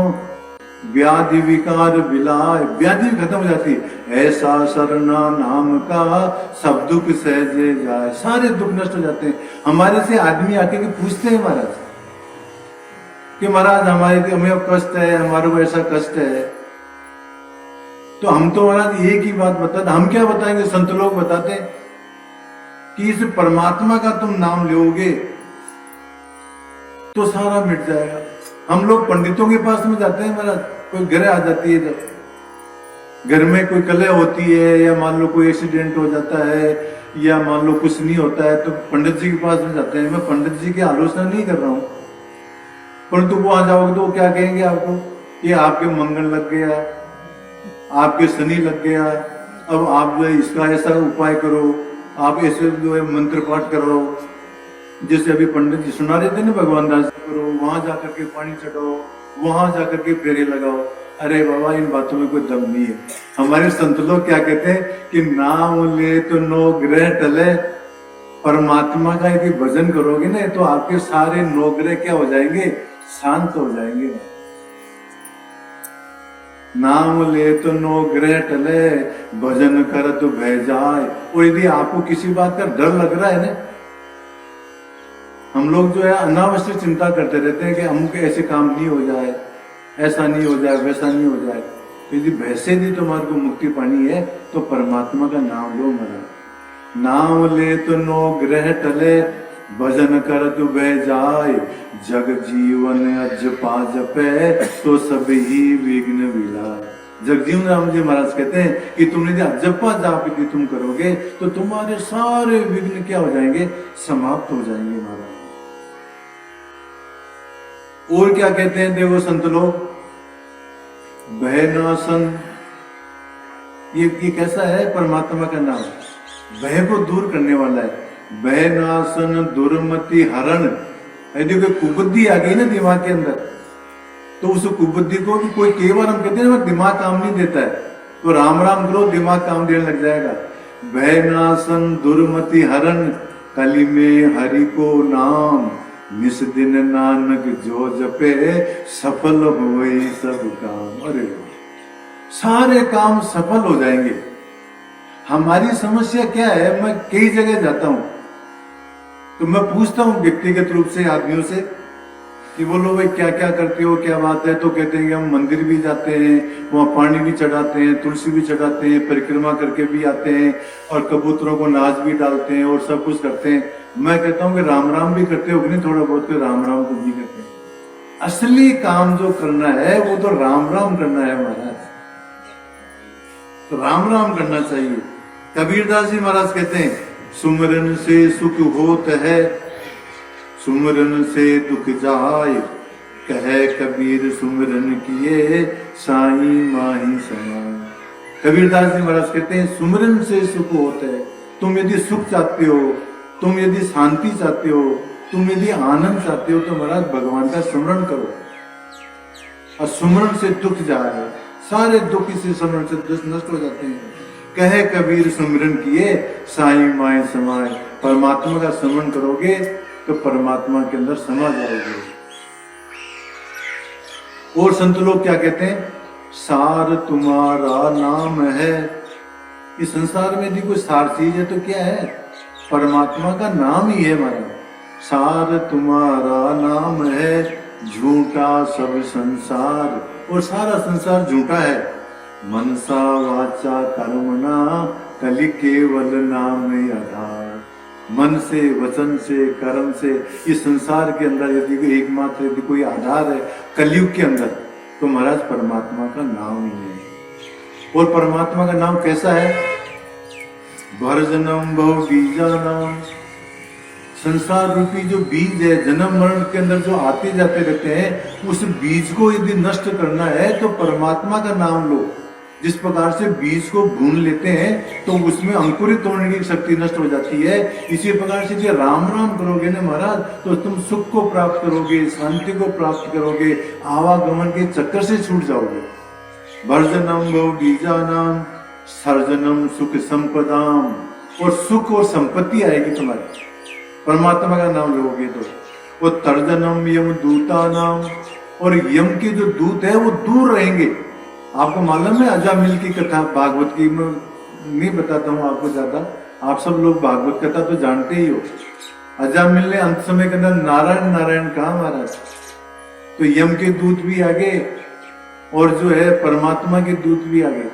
A: व्याधि विकार विलाय। व्याधि खत्म हो जाती है। ऐसा शरणा नाम का सब दुख सहजे जाए। सारे दुख नष्ट हो जाते हैं। हमारे से आदमी आके के पूछते हैं महाराज कि महाराज हमें कष्ट है, हमारे को ऐसा कष्ट है। तो हम तो महाराज एक ही बात बताते, हम क्या बताएंगे? संत लोग बताते हैं कि इस परमात्मा का तुम नाम लोगे तो सारा मिट जाएगा। हम लोग पंडितों के पास में जाते हैं महाराज, कोई घर आ जाती है, जब घर में कोई कलह होती है या मान लो कोई एक्सीडेंट हो जाता है या मान लो कुछ नहीं होता है, तो पंडित जी के पास में जाते हैं। मैं पंडित जी की आलोचना नहीं कर रहा हूं, परंतु वहां जाओगे तो क्या कहेंगे आपको? ये आपके मंगल लग गया, आपके शनि लग गया, अब आप जो है इसका ऐसा उपाय करो, आप ऐसे जो है मंत्र पाठ करो। जैसे अभी पंडित जी सुना रहे थे ना, भगवान दास करो, वहां जाकर के पानी चढ़ाओ, वहां जाकर के फेरे लगाओ। अरे बाबा, इन बातों में कोई दम नहीं है। हमारे संत लोग क्या कहते हैं कि नाम ले तो नो ग्रह टले। परमात्मा का यदि भजन करोगे ना तो आपके सारे नौ ग्रह क्या हो जाएंगे? शांत हो जाएंगे। नाम ले तो नो ग्रह टले भजन कर तो भय जाए। और यदि आपको किसी बात का डर लग रहा है ना, हम लोग जो है अनावश्यक चिंता करते रहते हैं कि हमको ऐसे काम नहीं हो जाए, ऐसा नहीं हो जाए, वैसा नहीं हो जाए। तो यदि वैसे भी तुम्हारे को मुक्ति पानी है तो परमात्मा का नाम लो महाराज। नाम ले तो नो ग्रह टले भजन कर तु बह जाए। जग जीवन अजपा जपे तो सब ही विघ्न विलाय। जगजीवन राम जी महाराज कहते हैं कि तुमने जपा जाप यदि तुम करोगे तो तुम्हारे सारे विघ्न क्या हो जाएंगे? समाप्त हो जाएंगे महाराज। और क्या कहते हैं देखो संत लोग, भयनाशन। ये कैसा है? परमात्मा का नाम भय को दूर करने वाला है। भयनाशन दुर्मति हरण। यदि कोई कुबुद्धि आ गई ना दिमाग के अंदर, तो उस कुबुद्धि को भी कोई कई बार हम कहते हैं ना दिमाग काम नहीं देता है, तो राम राम करो, दिमाग काम देने लग जाएगा। भयनाशन दुर्मति हरण कली में हरि को नाम। निस दिन नानक जो जपे सफल होए सब काम। अरे सारे काम सफल हो जाएंगे। हमारी समस्या क्या है? मैं कई जगह जाता हूं तो मैं पूछता हूं व्यक्तिगत रूप से आदमियों से कि बोलो भाई क्या क्या करते हो, क्या बात है? तो कहते हैं कि हम मंदिर भी जाते हैं, वहां पानी भी चढ़ाते हैं, तुलसी भी चढ़ाते हैं, परिक्रमा करके भी आते हैं और कबूतरों को नाच भी डालते हैं और सब कुछ करते हैं। मैं कहता हूं कि राम राम भी करते हो कि नहीं? थोड़ा बहुत तो राम राम तो भी करते हैं। असली काम जो करना है वो तो राम राम करना है महाराज। तो राम राम करना चाहिए। कबीरदास जी महाराज कहते हैं सुमरन से सुख होत है, सुमरन से दुख जाय, कहे कबीर सुमरन किए साईं माही समाय। कबीरदास जी महाराज कहते हैं सुमरन से सुख होता है। तुम यदि सुख चाहते हो, तुम यदि शांति चाहते हो, तुम यदि आनंद चाहते हो तो महाराज भगवान का स्मरण करो। और सुमरन से दुख जाए, सारे दुख इसी स्मरण से नष्ट हो जाते हैं। कहे कबीर सुमरन किए साईं माए समाए। परमात्मा का स्मरण करोगे तो परमात्मा के अंदर समा जाओगे। और संत लोग क्या कहते हैं, सार तुम्हारा नाम है। इस संसार में यदि कोई सार चीज है तो क्या है, परमात्मा का नाम ही है हमारा। सार तुम्हारा नाम है, झूठा सब संसार, और सारा संसार झूठा है। मनसा वाचा कर्मणा कलि केवल नाम आधार। मन से, वचन से, कर्म से इस संसार के अंदर यदि एकमात्र यदि कोई आधार है कलयुग के अंदर तो महाराज परमात्मा का नाम ही है। और परमात्मा का नाम कैसा है, भरजनम बहु बीजा नाम। संसार रूपी जो बीज है, जन्म मरण के अंदर जो आते जाते रहते हैं, उस बीज को यदि नष्ट करना है तो परमात्मा का नाम लो। जिस प्रकार से बीज को भून लेते हैं तो उसमें अंकुरित होने की शक्ति नष्ट हो जाती है, इसी प्रकार से जो राम राम करोगे ना महाराज तो तुम सुख को प्राप्त करोगे, शांति को प्राप्त करोगे, आवागमन के चक्कर से छूट जाओगे। भर्जनम बहु बीजानाम सर्जनम सुख संपदाम। और सुख और संपत्ति आएगी तुम्हारी परमात्मा का नाम लोगे तो। और तर्जनम यम दूता नाम। और यम के जो दूत है वो दूर रहेंगे। आपको मालूम है अजामिल की कथा भागवत की, मैं नहीं बताता हूँ आपको ज्यादा, आप सब लोग भागवत कथा तो जानते ही हो। अजामिल ने अंत समय के अंदर नारायण नारायण कहा महाराज, तो यम के दूत भी आगे और जो है परमात्मा के दूत भी आगे।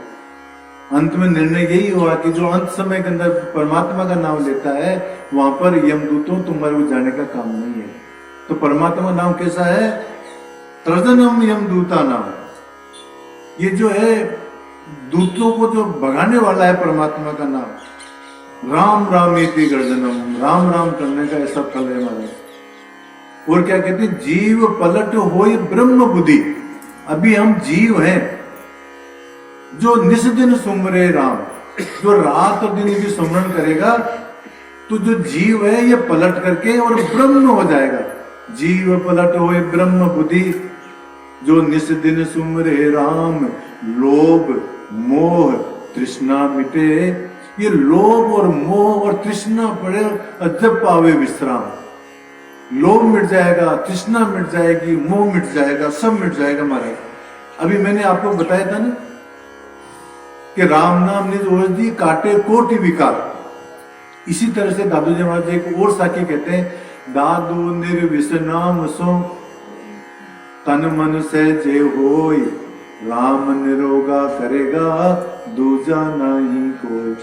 A: अंत में निर्णय यही हुआ कि जो अंत समय के अंदर परमात्मा का नाम लेता है वहां पर यमदूतों तुम्हारे को जाने का काम नहीं है। तो परमात्मा नाम कैसा है, तर्जनम यमदूता नाम। ये जो है दूतों को जो भगाने वाला है परमात्मा का नाम। राम राम इति गर्जनम, राम राम करने का ऐसा फल है महाराज। और क्या कहते हैं, जीव पलट होई ब्रह्म बुद्धि। अभी हम जीव हैं जो निस दिन सुमरे राम, जो रात और दिन भी सुमरण करेगा तो जो जीव है ये पलट करके और ब्रह्म हो जाएगा। जीव पलट होए ब्रह्म बुद्धि, जो निस दिन सुमरे राम, लोभ मोह तृष्णा मिटे। ये लोभ और मोह और तृष्णा पड़े जब पावे विश्राम। लोभ मिट जाएगा, तृष्णा मिट जाएगी, मोह मिट जाएगा, सब मिट जाएगा महाराज। अभी मैंने आपको बताया था ना कि राम नाम निज औषधि काटे कोटि विकार। इसी तरह से दादू जी महाराज एक और साखी कहते हैं, दादू निर्विष नाम सो तन मन से जे होय, राम निरोगा करेगा दूजा नहीं कोई।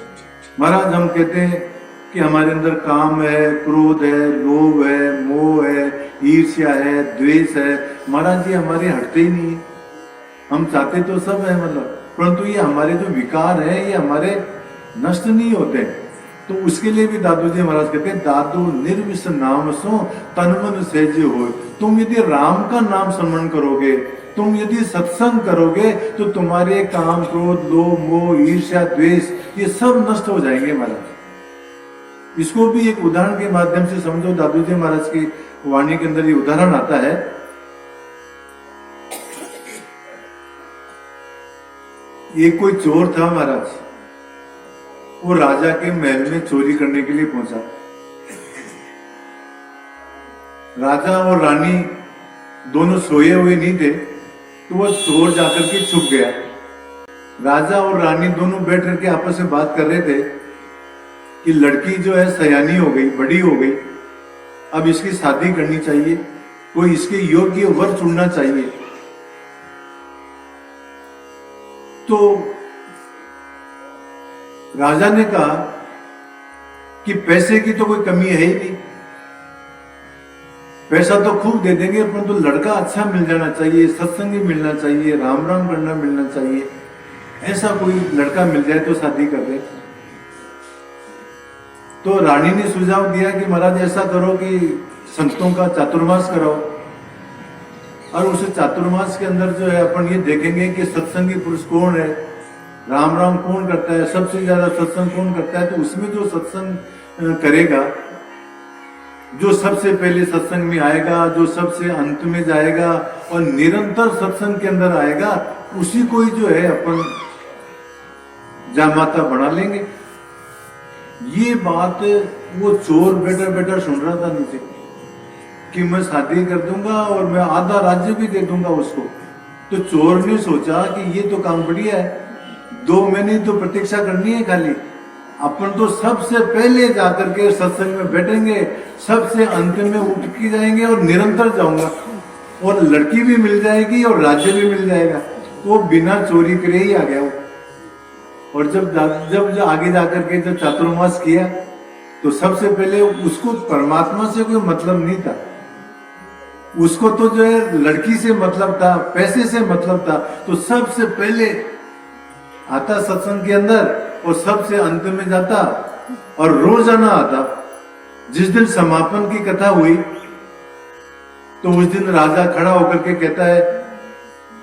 A: महाराज हम कहते हैं कि हमारे अंदर काम है, क्रोध है, लोभ है, मोह है, ईर्ष्या है, द्वेष है, महाराज ये हमारे हटते ही नहीं है। हम चाहते तो सब है मतलब, परंतु ये हमारे जो विकार है ये हमारे नष्ट नहीं होते। तो उसके लिए भी दादू जी महाराज कहते हैं, दादू निर्विष नाम सो तन मन सहज होय। तुम यदि राम का नाम स्मरण करोगे, तुम यदि सत्संग करोगे तो तुम्हारे काम क्रोध लोभ मोह ईर्ष्या द्वेष ये सब नष्ट हो जाएंगे महाराज। इसको भी एक उदाहरण के माध्यम से समझो। दादू जी महाराज की वाणी के अंदर ये उदाहरण आता है। ये कोई चोर था महाराज, वो राजा के महल में चोरी करने के लिए पहुंचा। राजा और रानी दोनों सोए हुए नहीं थे तो वह चोर जाकर के छुप गया। राजा और रानी दोनों बैठ करके आपस में बात कर रहे थे कि लड़की जो है सयानी हो गई, बड़ी हो गई, अब इसकी शादी करनी चाहिए, कोई इसके योग्य वर चुनना चाहिए। तो राजा ने कहा कि पैसे की तो कोई कमी है ही नहीं, पैसा तो खूब दे देंगे, परंतु लड़का अच्छा मिल जाना चाहिए, सत्संगी मिलना चाहिए, राम राम करना मिलना चाहिए। ऐसा कोई लड़का मिल जाए तो शादी कर दे। तो रानी ने सुझाव दिया कि महाराज ऐसा करो कि संतों का चातुर्मास कराओ, और उस चातुर्मास के अंदर जो है अपन ये देखेंगे कि सत्संगी पुरुष कौन है, राम राम कौन करता है, सबसे ज्यादा सत्संग कौन करता है। तो उसमें जो सत्संग करेगा, जो सबसे पहले सत्संग में आएगा, जो सबसे अंत में जाएगा और निरंतर सत्संग के अंदर आएगा, उसी को ही जो है अपन जामाता बना लेंगे। ये बात वो चोर बैठा बैठा सुन रहा था नीचे कि मैं शादी कर दूंगा और मैं आधा राज्य भी दे दूंगा उसको। तो चोर ने सोचा कि ये तो काम बढ़िया है, 2 महीने तो प्रतीक्षा करनी है खाली, अपन तो सबसे पहले जाकर के सत्संग में बैठेंगे, सबसे अंत में उठ के जाएंगे और निरंतर जाऊंगा, और लड़की भी मिल जाएगी और राज्य भी मिल जाएगा। तो वो बिना चोरी करे ही आ गया वो। और जब आगे जाकर के जब चातुर्मास किया तो सबसे पहले उसको परमात्मा से कोई मतलब नहीं था, उसको तो जो है लड़की से मतलब था, पैसे से मतलब था। तो सबसे पहले आता सत्संग के अंदर और सबसे अंत में जाता, और रोजाना आता। जिस दिन समापन की कथा हुई तो उस दिन राजा खड़ा होकर के कहता है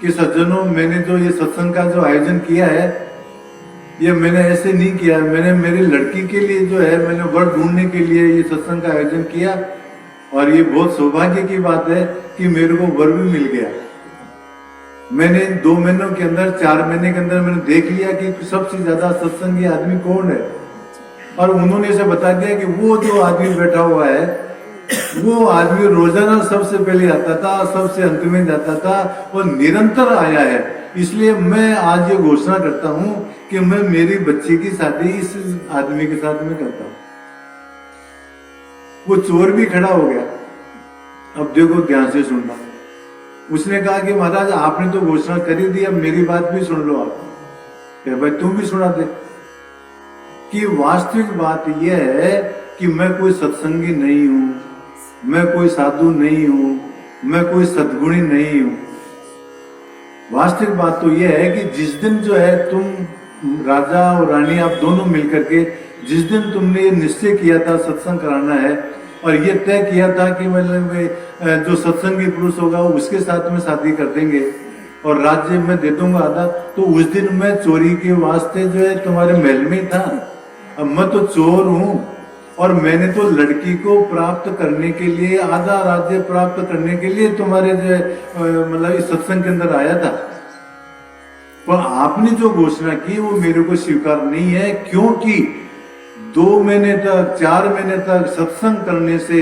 A: कि सज्जनों, मैंने जो ये सत्संग का जो आयोजन किया है, ये मैंने ऐसे नहीं किया, मैंने मेरी लड़की के लिए जो है मैंने वर ढूंढने के लिए ये सत्संग का आयोजन किया, और ये बहुत सौभाग्य की बात है कि मेरे को वर भी मिल गया। मैंने 2 महीनों के अंदर, 4 महीने के अंदर मैंने देख लिया कि सबसे ज्यादा सत्संगी आदमी कौन है, और उन्होंने इसे बता दिया कि वो जो आदमी बैठा हुआ है, वो आदमी रोजाना सबसे पहले आता था, सबसे अंत में जाता था और निरंतर आया है। इसलिए मैं आज ये घोषणा करता हूं कि मैं मेरी बच्ची की शादी इस आदमी के साथ में करता हूं। वो चोर भी खड़ा हो गया। अब देखो, ध्यान से सुनना। उसने कहा कि महाराज आपने तो घोषणा कर ही दी, अब मेरी बात भी सुन लो आप। क्या भाई तुम भी सुना दे कि वास्तविक बात यह है कि मैं कोई सत्संगी नहीं हूं, मैं कोई साधु नहीं हूं, मैं कोई सद्गुणी नहीं हूं। वास्तविक बात तो यह है कि जिस दिन जो है तुम राजा और रानी आप दोनों मिलकर के जिस दिन तुमने ये निश्चय किया था सत्संग कराना है, और ये तय किया था कि मतलब जो सत्संगी पुरुष होगा उसके साथ में शादी कर देंगे और राज्य में दे दूंगा आधा, तो उस दिन मैं चोरी के वास्ते जो है तुम्हारे महल में था। अब मैं तो चोर हूं, और मैंने तो लड़की को प्राप्त करने के लिए, आधा राज्य प्राप्त करने के लिए तुम्हारे जो मतलब इस सत्संग के अंदर आया था। पर आपने जो घोषणा की वो मेरे को स्वीकार नहीं है, क्योंकि 2 महीने तक, 4 महीने तक सत्संग करने से,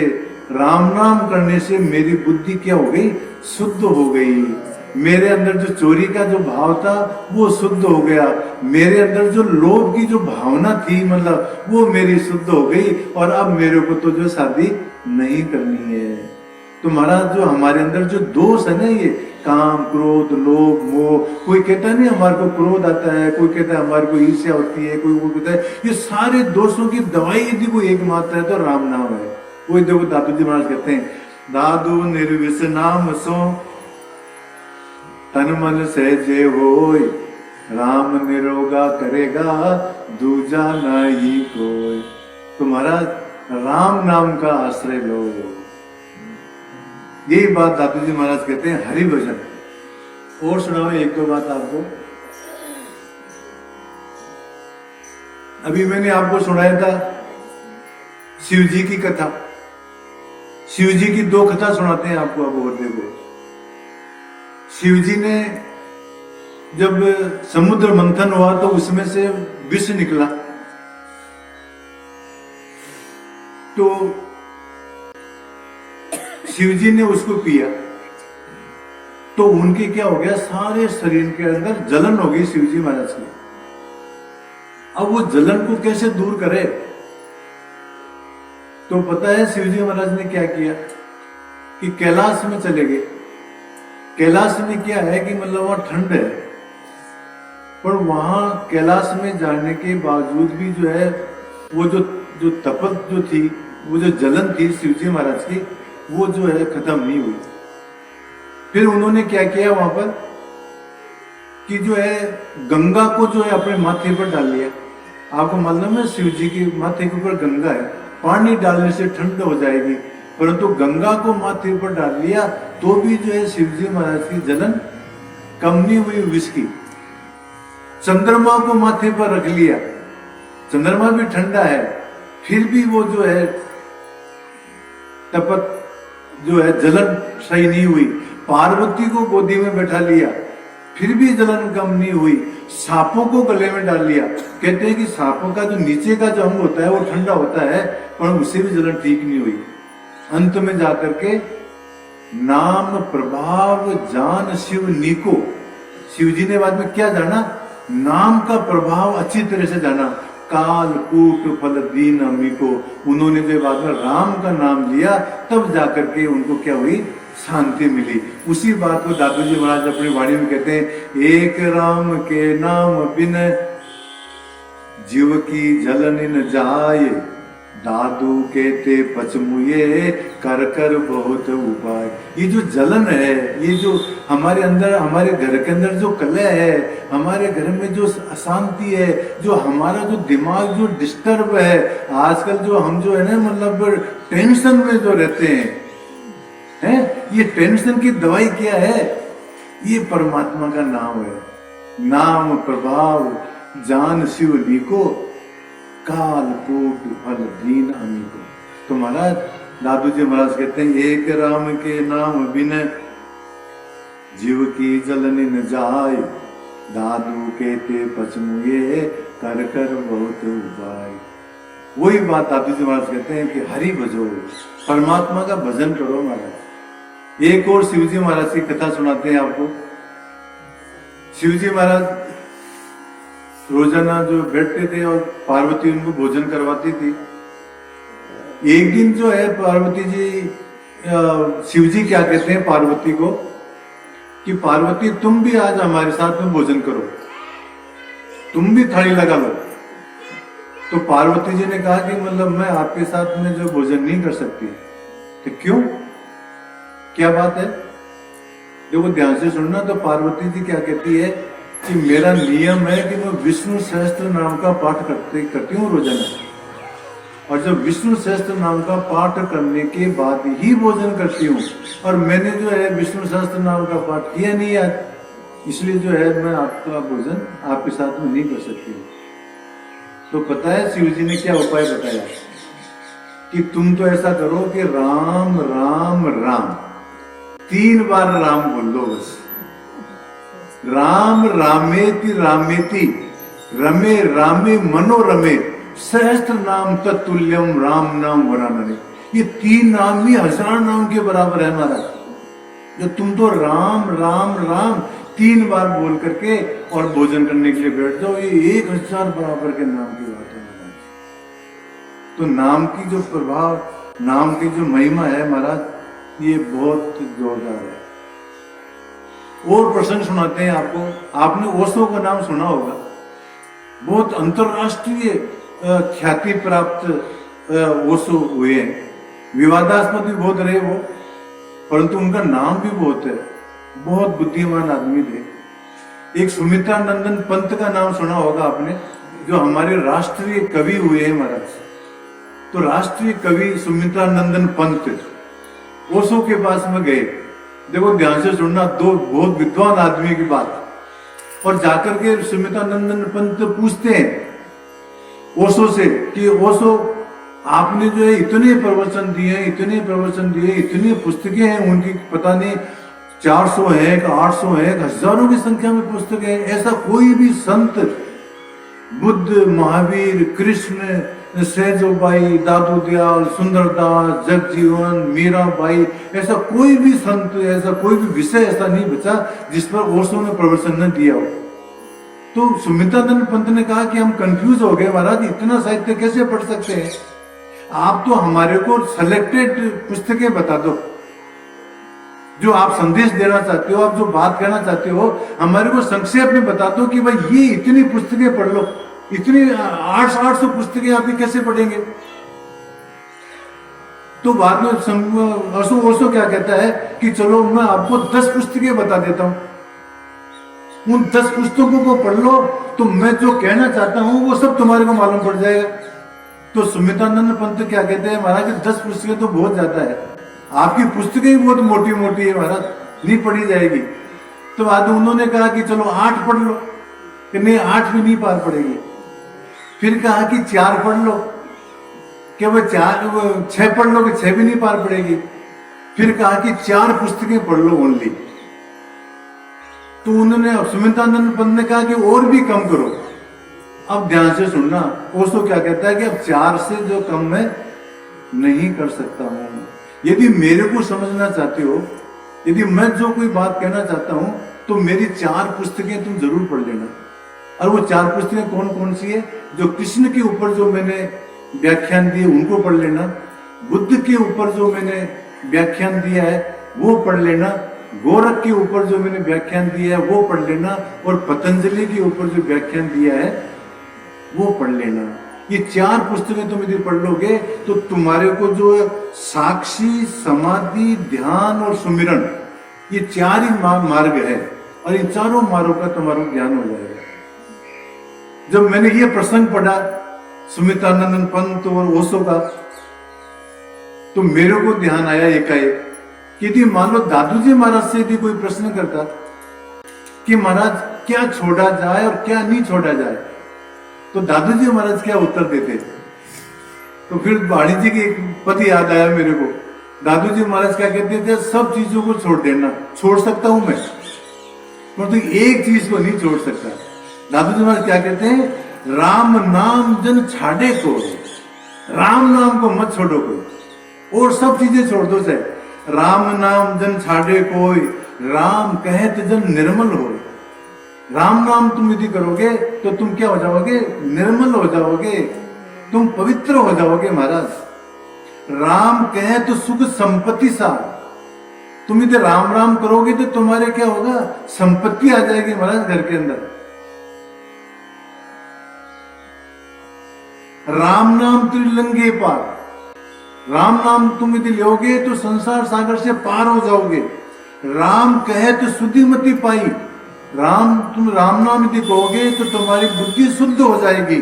A: राम नाम करने से मेरी बुद्धि क्या हो गई? शुद्ध हो गई। मेरे अंदर जो चोरी का जो भाव था वो शुद्ध हो गया। मेरे अंदर जो लोभ की जो भावना थी मतलब वो मेरी शुद्ध हो गई, और अब मेरे को तो जो शादी नहीं करनी है। तो महाराज जो हमारे अंदर जो दोष है ना, ये काम, क्रोध, लोभ, मोह, कोई कहता है नहीं हमारे को क्रोध आता है, कोई कहता है हमारे को ईर्ष्या होती है, कोई वो कहता है, ये सारे दोषों की दवाई यदि कोई एकमात्र है तो राम नाम है। वही देखो दादू जी महाराज कहते हैं, दादू निर्विष नाम सो तन मन सहजे होय, राम निरोगा करेगा दूजा नहीं कोई। तो महाराज राम नाम का आश्रय लो। यही बात दादू जी महाराज कहते हैं हरि भजन। और सुनाओ 1-2 बात आपको। अभी मैंने आपको सुनाया था शिव जी की कथा। शिव जी की 2 कथा सुनाते हैं आपको। अब और देखो, शिव जी ने जब समुद्र मंथन हुआ तो उसमें से विष निकला, तो शिव जी ने उसको पिया, तो उनके क्या हो गया, सारे शरीर के अंदर जलन हो गई शिव जी महाराज की। अब वो जलन को कैसे दूर करे, तो पता है शिव जी महाराज ने क्या किया कि कैलाश में चले गए। कैलाश में क्या है कि मतलब वहां ठंड है, पर वहां कैलाश में जाने के बावजूद भी जो है वो जो तपत जो थी, वो जो जलन थी शिव जी महाराज की, वो जो है खत्म नहीं हुई। फिर उन्होंने क्या किया, वहां पर कि जो है गंगा को जो है अपने माथे पर डाल लिया। आपको मालूम है शिव जी के माथे के ऊपर गंगा है, पानी डालने से ठंड हो जाएगी, परंतु गंगा को माथे पर डाल लिया तो भी जो है शिव जी महाराज की जलन कम नहीं हुई विष की। चंद्रमा को माथे पर रख लिया, चंद्रमा भी ठंडा है, फिर भी वो जो है तपत जो है जलन सही नहीं हुई। पार्वती को गोदी में बैठा लिया, फिर भी जलन कम नहीं हुई। सांपों को गले में डाल लिया, कहते हैं कि सांपों का जो नीचे का जो अंग होता है वो ठंडा होता है, पर उससे भी जलन ठीक नहीं हुई। अंत में जाकर के नाम प्रभाव जान शिव नीको, शिव जी ने बाद में क्या जाना, नाम का प्रभाव अच्छी तरह से जाना। काल कूट फल दीन अमीको, उन्होंने जो बाद में राम का नाम लिया तब जाकर के उनको क्या हुई, शांति मिली। उसी बात को दादू जी महाराज अपनी वाणी में कहते हैं, एक राम के नाम बिन जीव की जलन न जाए, दादू कहते पचमुए कर कर बहुत उपाय। ये जो जलन है, ये जो हमारे अंदर, हमारे घर के अंदर जो कलह है, हमारे घर में जो अशांति है, जो हमारा जो दिमाग जो डिस्टर्ब है, आजकल जो हम जो है ना मतलब टेंशन में जो रहते हैं, ये टेंशन की दवाई क्या है, ये परमात्मा का नाम है। नाम प्रभाव जान शिव लीको, काल कूट फल दीन अमीको। तो महाराज दादू जी महाराज कहते हैं, एक राम के नाम बिन जीव की जलनी न जाए, दादू कहते पचमुए कर कर बहुत उपाय। वही बात दादू जी महाराज कहते हैं कि हरि भजो, परमात्मा का भजन करो महाराज। एक और शिवजी महाराज की कथा सुनाते हैं आपको। शिवजी महाराज रोजाना जो बैठते थे और पार्वती उनको भोजन करवाती थी। एक दिन जो है पार्वती जी, शिवजी क्या कहते हैं पार्वती को कि पार्वती तुम भी आज हमारे साथ में भोजन करो, तुम भी थाली लगा लो। तो पार्वती जी ने कहा कि मतलब मैं आपके साथ में जो भोजन नहीं कर सकती। तो क्यों, क्या बात है, देखो ध्यान से सुनना। तो पार्वती जी क्या कहती है कि मेरा नियम है कि मैं विष्णु सहस्त्र नाम का पाठ करती हूँ रोजाना, और जब विष्णु सहस्त्र नाम का पाठ करने के बाद ही भोजन करती हूँ। और मैंने जो है विष्णु सहस्त्र नाम का पाठ किया नहीं आज, इसलिए जो है मैं आपका भोजन आपके साथ में नहीं कर सकती हूँ। तो पता है शिव जी ने क्या उपाय बताया कि तुम तो ऐसा करो कि राम राम राम 3 बार राम बोल लो बस। राम रामेति रामेति रमे रामे मनोरमे सहस्त्र नाम तत्तुल्यम राम नाम वरानने। ये 3 नाम ही 1000 नाम के बराबर है महाराज। जो तुम तो राम राम राम 3 बार बोल करके और भोजन करने के लिए बैठ जाओ, ये 1000 बराबर के नाम की बात है महाराज। तो नाम की जो प्रभाव, नाम की जो महिमा है महाराज, ये बहुत जोरदार है। और प्रसंग सुनाते हैं आपको। आपने ओशो का नाम सुना होगा, बहुत अंतरराष्ट्रीय ख्याति प्राप्त ओशो हुए हैं। विवादास्पद भी बहुत रहे वो, परंतु उनका नाम भी बहुत है, बहुत बुद्धिमान आदमी थे। एक सुमित्रा नंदन पंत का नाम सुना होगा आपने, जो हमारे राष्ट्रीय कवि हुए हैं महाराज। तो राष्ट्रीय कवि सुमित्रा नंदन पंत ओशो के पास में गए। देखो ध्यान से सुनना, 2 बहुत विद्वान आदमी की बात। और जाकर के सुमित्रा नंदन पंत पूछते हैं ओशो से कि ओशो आपने जो है इतने प्रवचन दिए, इतने प्रवचन दिए, इतनी पुस्तकें हैं उनकी, पता नहीं 400 है, 800 है, हजारों की संख्या में पुस्तकें हैं। ऐसा कोई भी संत, बुद्ध, महावीर, कृष्ण, सहजोबाई, दादू दयाल, सुंदरदास, जगजीवन, मीराबाई, ऐसा कोई भी संत, ऐसा कोई भी विषय ऐसा नहीं बचा जिस पर ओशो ने प्रवचन न दिया हो। तो सुमित्रानंद पंत ने कहा कि हम कंफ्यूज हो गए महाराज, इतना साहित्य कैसे पढ़ सकते हैं, आप तो हमारे को सेलेक्टेड पुस्तकें बता दो, जो आप संदेश देना चाहते हो, आप जो बात कहना चाहते हो, हमारे को संक्षेप में बता दो कि भाई ये इतनी पुस्तकें पढ़ लो। इतनी 800 पुस्तकें आप कैसे पढ़ेंगे। तो बाद में ओशो क्या कहता है कि चलो मैं आपको 10 पुस्तकें बता देता हूं। उन 10 पुस्तकों को पढ़ लो तो मैं जो कहना चाहता हूं वो सब तुम्हारे को मालूम पड़ जाएगा। तो सुमितानंद पंत क्या कहते हैं महाराज, 10 पुस्तकें तो बहुत ज्यादा है, आपकी पुस्तकें ही बहुत मोटी मोटी है महाराज, नहीं पढ़ी जाएगी। तो बाद उन्होंने कहा कि चलो 8 पढ़ लो, कि नहीं 8 भी नहीं पार पड़ेगी। फिर कहा कि 4 पढ़ लो, कि वो 6 पढ़ लो, कि 6 भी नहीं पार पड़ेगी। फिर कहा कि 4 पुस्तकें पढ़ लो ओनली। तो उन्होंने सुमितानंद पंत ने कहा कि और भी कम करो। अब ध्यान से सुनना, ओशो क्या कहता है कि अब 4 से जो कम मैं नहीं कर सकता हूं। यदि मेरे को समझना चाहते हो, यदि मैं जो कोई बात कहना चाहता हूं, तो मेरी 4 पुस्तकें तुम जरूर पढ़ लेना। और वो 4 पुस्तकें कौन कौन सी है? जो कृष्ण के ऊपर जो मैंने व्याख्यान दिए उनको पढ़ लेना, बुद्ध के ऊपर जो मैंने व्याख्यान दिया है वो पढ़ लेना, गोरख के ऊपर जो मैंने व्याख्यान दिया है वो पढ़ लेना, और पतंजलि के ऊपर जो व्याख्यान दिया है वो पढ़ लेना। ये 4 पुस्तकें तुम यदि पढ़ लोगे तो तुम्हारे को जो साक्षी, समाधि, ध्यान और सुमिरन, ये 4 ही मार्ग है, और इन चारों मार्गों का तुम्हारा ज्ञान हो जाएगा। जब मैंने ये प्रसंग पढ़ा सुमितानंद पंत और ओशो का, तो मेरे को ध्यान आया एकाएक कि यदि मान लो दादू जी महाराज से यदि कोई प्रश्न करता कि महाराज क्या छोड़ा जाए और क्या नहीं छोड़ा जाए, तो दादू जी महाराज क्या उत्तर देते? तो फिर वाणी जी की एक पद याद आया मेरे को। दादू जी महाराज क्या कहते थे? सब चीजों को छोड़ देना। छोड़ सकता हूं मैं, परंतु एक चीज को नहीं छोड़ सकता। दादू जी महाराज क्या कहते हैं? राम नाम जन छाड़े को, राम नाम को मत छोड़ो कोई, और सब चीजें छोड़ दो। चाहे राम नाम जन छाड़े कोई, राम कहत जन निर्मल हो। राम नाम तुम यदि करोगे तो तुम क्या हो जाओगे? निर्मल हो जाओगे, तुम पवित्र हो जाओगे महाराज। राम कहे तो सुख संपत्ति सा, तुम यदि राम राम करोगे तो तुम्हारे क्या होगा? संपत्ति आ जाएगी महाराज घर के अंदर। राम नाम त्रिलंगे पार, राम नाम तुम यदि लोगे तो संसार सागर से पार हो जाओगे। राम कहे तो शुद्धिमति पाई, तुम राम नाम यदि कहोगे तो तुम्हारी बुद्धि शुद्ध हो जाएगी।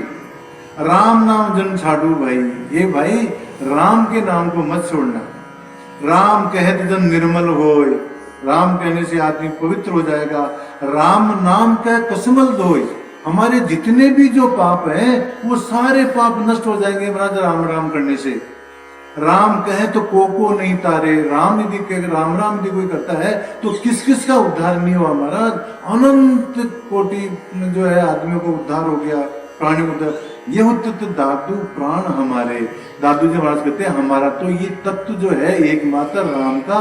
A: राम नाम जन छाड़ू भाई, ये भाई राम के नाम को मत छोड़ना। राम कहत जन निर्मल होय, राम कहने से आदमी पवित्र हो जाएगा। राम नाम का कसमल धोय, हमारे जितने भी जो पाप हैं वो सारे पाप नष्ट हो जाएंगे महाराज राम राम करने से। राम कहे तो को नहीं तारे, राम यदि राम राम यदि कोई करता है तो किस किस का उद्धार नहीं हुआ महाराज? अनंत कोटि जो है आदमियों को उद्धार हो गया, प्राणी उद्धार। यह तत्व दादू प्राण हमारे, दादू जी महाराज कहते हैं हमारा तो ये तत्व जो है एकमात्र राम का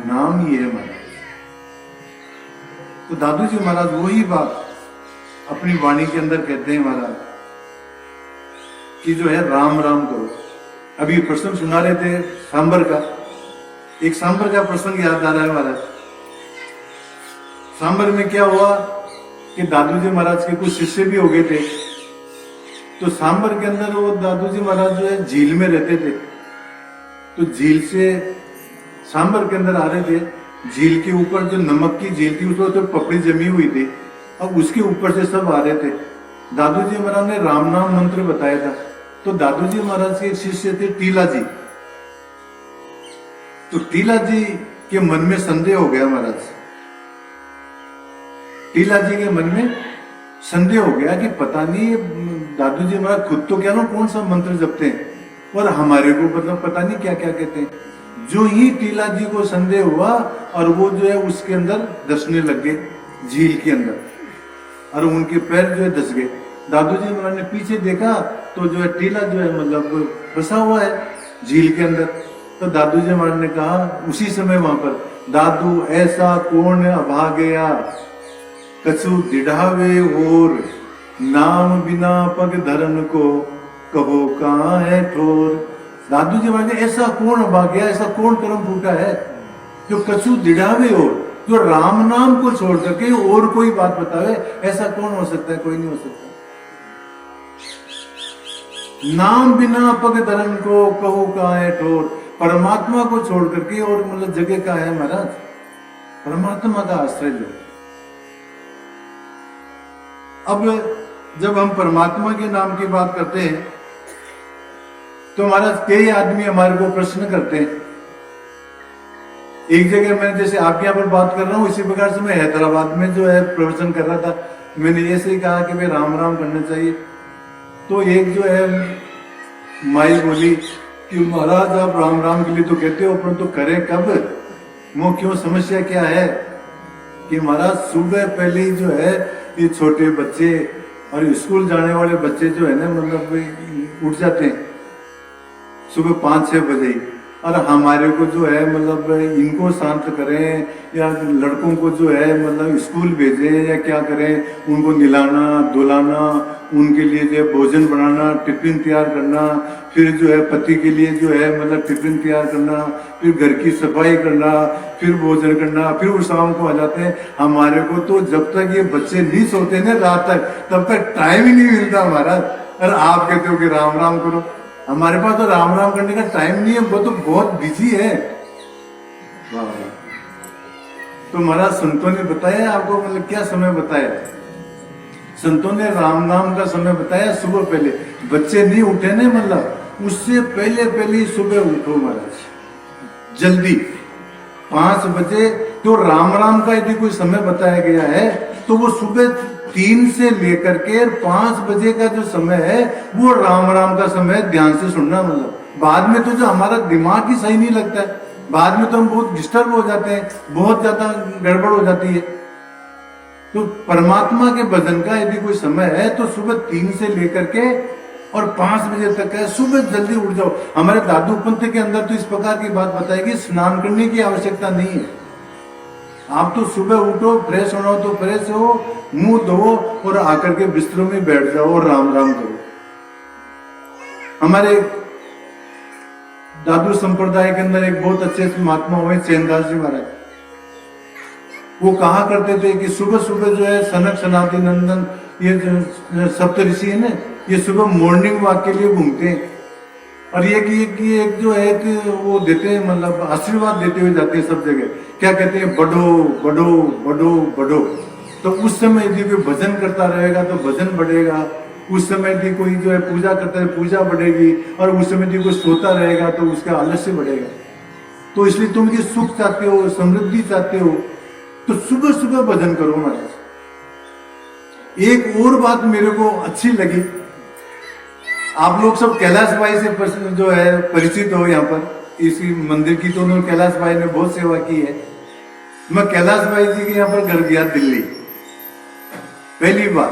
A: नाम ही है महाराज। तो दादू जी महाराज वही बात अपनी वाणी के अंदर कहते हैं महाराज कि जो है राम राम करो। अभी प्रसंग सुना रहे थे सांबर का, एक सांबर का प्रसंग याद आ रहा है महाराज। सांबर में क्या हुआ कि दादू जी महाराज के कुछ शिष्य भी हो गए थे। तो सांबर के अंदर वो दादू जी महाराज जो है झील में रहते थे, तो झील से सांबर के अंदर आ रहे थे। झील के ऊपर जो नमक की झील थी उसमें तो पपड़ी जमी हुई थी, अब उसके ऊपर से सब आ रहे थे। दादू जी महाराज ने राम नाम मंत्र बताया था। तो दादू जी महाराज के शिष्य थे टीला जी। तो टीला जी के मन में संदेह हो गया महाराज। टीला जी के मन में संदेह हो गया कि पता नहीं दादू जी महाराज खुद तो क्या ना कौन सा मंत्र जपते हैं और हमारे को मतलब पता नहीं क्या क्या कहते हैं। जो ही टीला जी को संदेह हुआ और वो जो है उसके अंदर धंसने लग गए झील के अंदर, और उनके पैर जो है धंस गए। दादू जी महाराज ने पीछे देखा तो जो है टीला जो है मतलब फंसा हुआ है झील के अंदर। तो दादू जी महाराज ने कहा उसी समय वहां पर, दादू ऐसा कौन अभा गया, कछु दिढ़ावे और नाम बिना पग धरन को, कहो कहाँ है ठोर। दादू जी महाराज ने ऐसा कौन अभा गया, ऐसा कौन कर्म फूटा है जो कछु दिढ़ावे और, जो राम नाम को छोड़ करके और कोई बात बतावे, ऐसा कौन हो सकता है? कोई नहीं हो सकता। नाम बिना पग धरन को, कहो कहाँ है ठोर। परमात्मा को छोड़ करके और मतलब जगह का है महाराज, परमात्मा का आश्रय लो। अब जब हम परमात्मा के नाम की बात करते हैं तो हमारा कई आदमी हमारे को प्रश्न करते हैं। एक जगह मैं जैसे आपके यहाँ पर बात कर रहा हूँ, इसी प्रकार से मैं हैदराबाद में जो है प्रवचन कर रहा था, मैंने ऐसे ही कहा कि भाई राम राम करना चाहिए। तो एक जो है माई बोली कि महाराज आप राम राम के लिए तो कहते हो, परंतु तो करें कब, वो क्यों, समस्या क्या है? कि महाराज सुबह पहले ही जो है ये छोटे बच्चे और स्कूल जाने वाले बच्चे जो है ना, मतलब उठ जाते हैं सुबह 5-6 बजे ही, और हमारे को जो है मतलब इनको शांत करें या लड़कों को जो है मतलब स्कूल भेजें या क्या करें, उनको नहलाना धुलाना, उनके लिए जो है भोजन बनाना, टिफिन तैयार करना, फिर जो है पति के लिए जो है मतलब टिफिन तैयार करना, फिर घर की सफाई करना, फिर भोजन करना, फिर वो शाम को आ जाते हैं। हमारे को तो जब तक ये बच्चे नहीं सोते ना रात तक, तब तक टाइम ही नहीं मिलता हमारा। और आप कहते हो कि राम राम करो, हमारे पास तो राम राम करने का टाइम नहीं है, वो तो बहुत बिजी है। तो महाराज संतों ने बताया आपको, मतलब क्या समय बताया? संतों ने राम नाम का समय बताया सुबह पहले, बच्चे नहीं उठे ना, मतलब उससे पहले पहले सुबह उठो महाराज जल्दी 5 बजे। तो राम राम का यदि कोई समय बताया गया है तो वो सुबह 3 से लेकर के 5 बजे का जो समय है वो राम राम का समय, ध्यान से सुनना। मतलब बाद में तो जो हमारा दिमाग ही सही नहीं लगता है, बाद में तो हम बहुत डिस्टर्ब हो जाते हैं, बहुत ज्यादा गड़बड़ हो जाती है। तो परमात्मा के भजन का यदि कोई समय है तो सुबह 3 से लेकर के और 5 बजे तक है, सुबह जल्दी उठ जाओ। हमारे दादू पंथ के अंदर तो इस प्रकार की बात बताएगी, स्नान करने की आवश्यकता नहीं है। आप तो सुबह उठो, फ्रेश होना हो तो फ्रेश हो, मुंह धो और आकर के बिस्तरों में बैठ जाओ और राम राम करो। हमारे दादू संप्रदाय के अंदर एक बहुत अच्छे महात्मा हुए चैनदास जी महाराज, वो कहा करते थे कि सुबह सुबह जो है सनक सनातन नंदन ये जो सप्तऋषि है ना, ये सुबह मॉर्निंग वॉक के लिए घूमते हैं और एक जो है कि वो देते हैं, मतलब आशीर्वाद देते हुए जाते हैं सब जगह। क्या कहते हैं? बढ़ो बढ़ो बढ़ो बढ़ो। तो उस समय यदि कोई भजन करता रहेगा तो भजन बढ़ेगा, उस समय यदि कोई जो है पूजा करता है पूजा बढ़ेगी, और उस समय यदि कोई सोता रहेगा तो उसका आलस्य बढ़ेगा। तो इसलिए तुम ये सुख चाहते हो, समृद्धि चाहते हो, तो सुबह सुबह भजन करो महाराज। एक और बात मेरे को अच्छी लगी, आप लोग सब कैलाश भाई से जो है परिचित हो, यहाँ पर इसी मंदिर की तो उन्होंने कैलाश भाई ने बहुत सेवा की है। मैं कैलाश भाई जी के यहाँ पर घर गया दिल्ली पहली बार,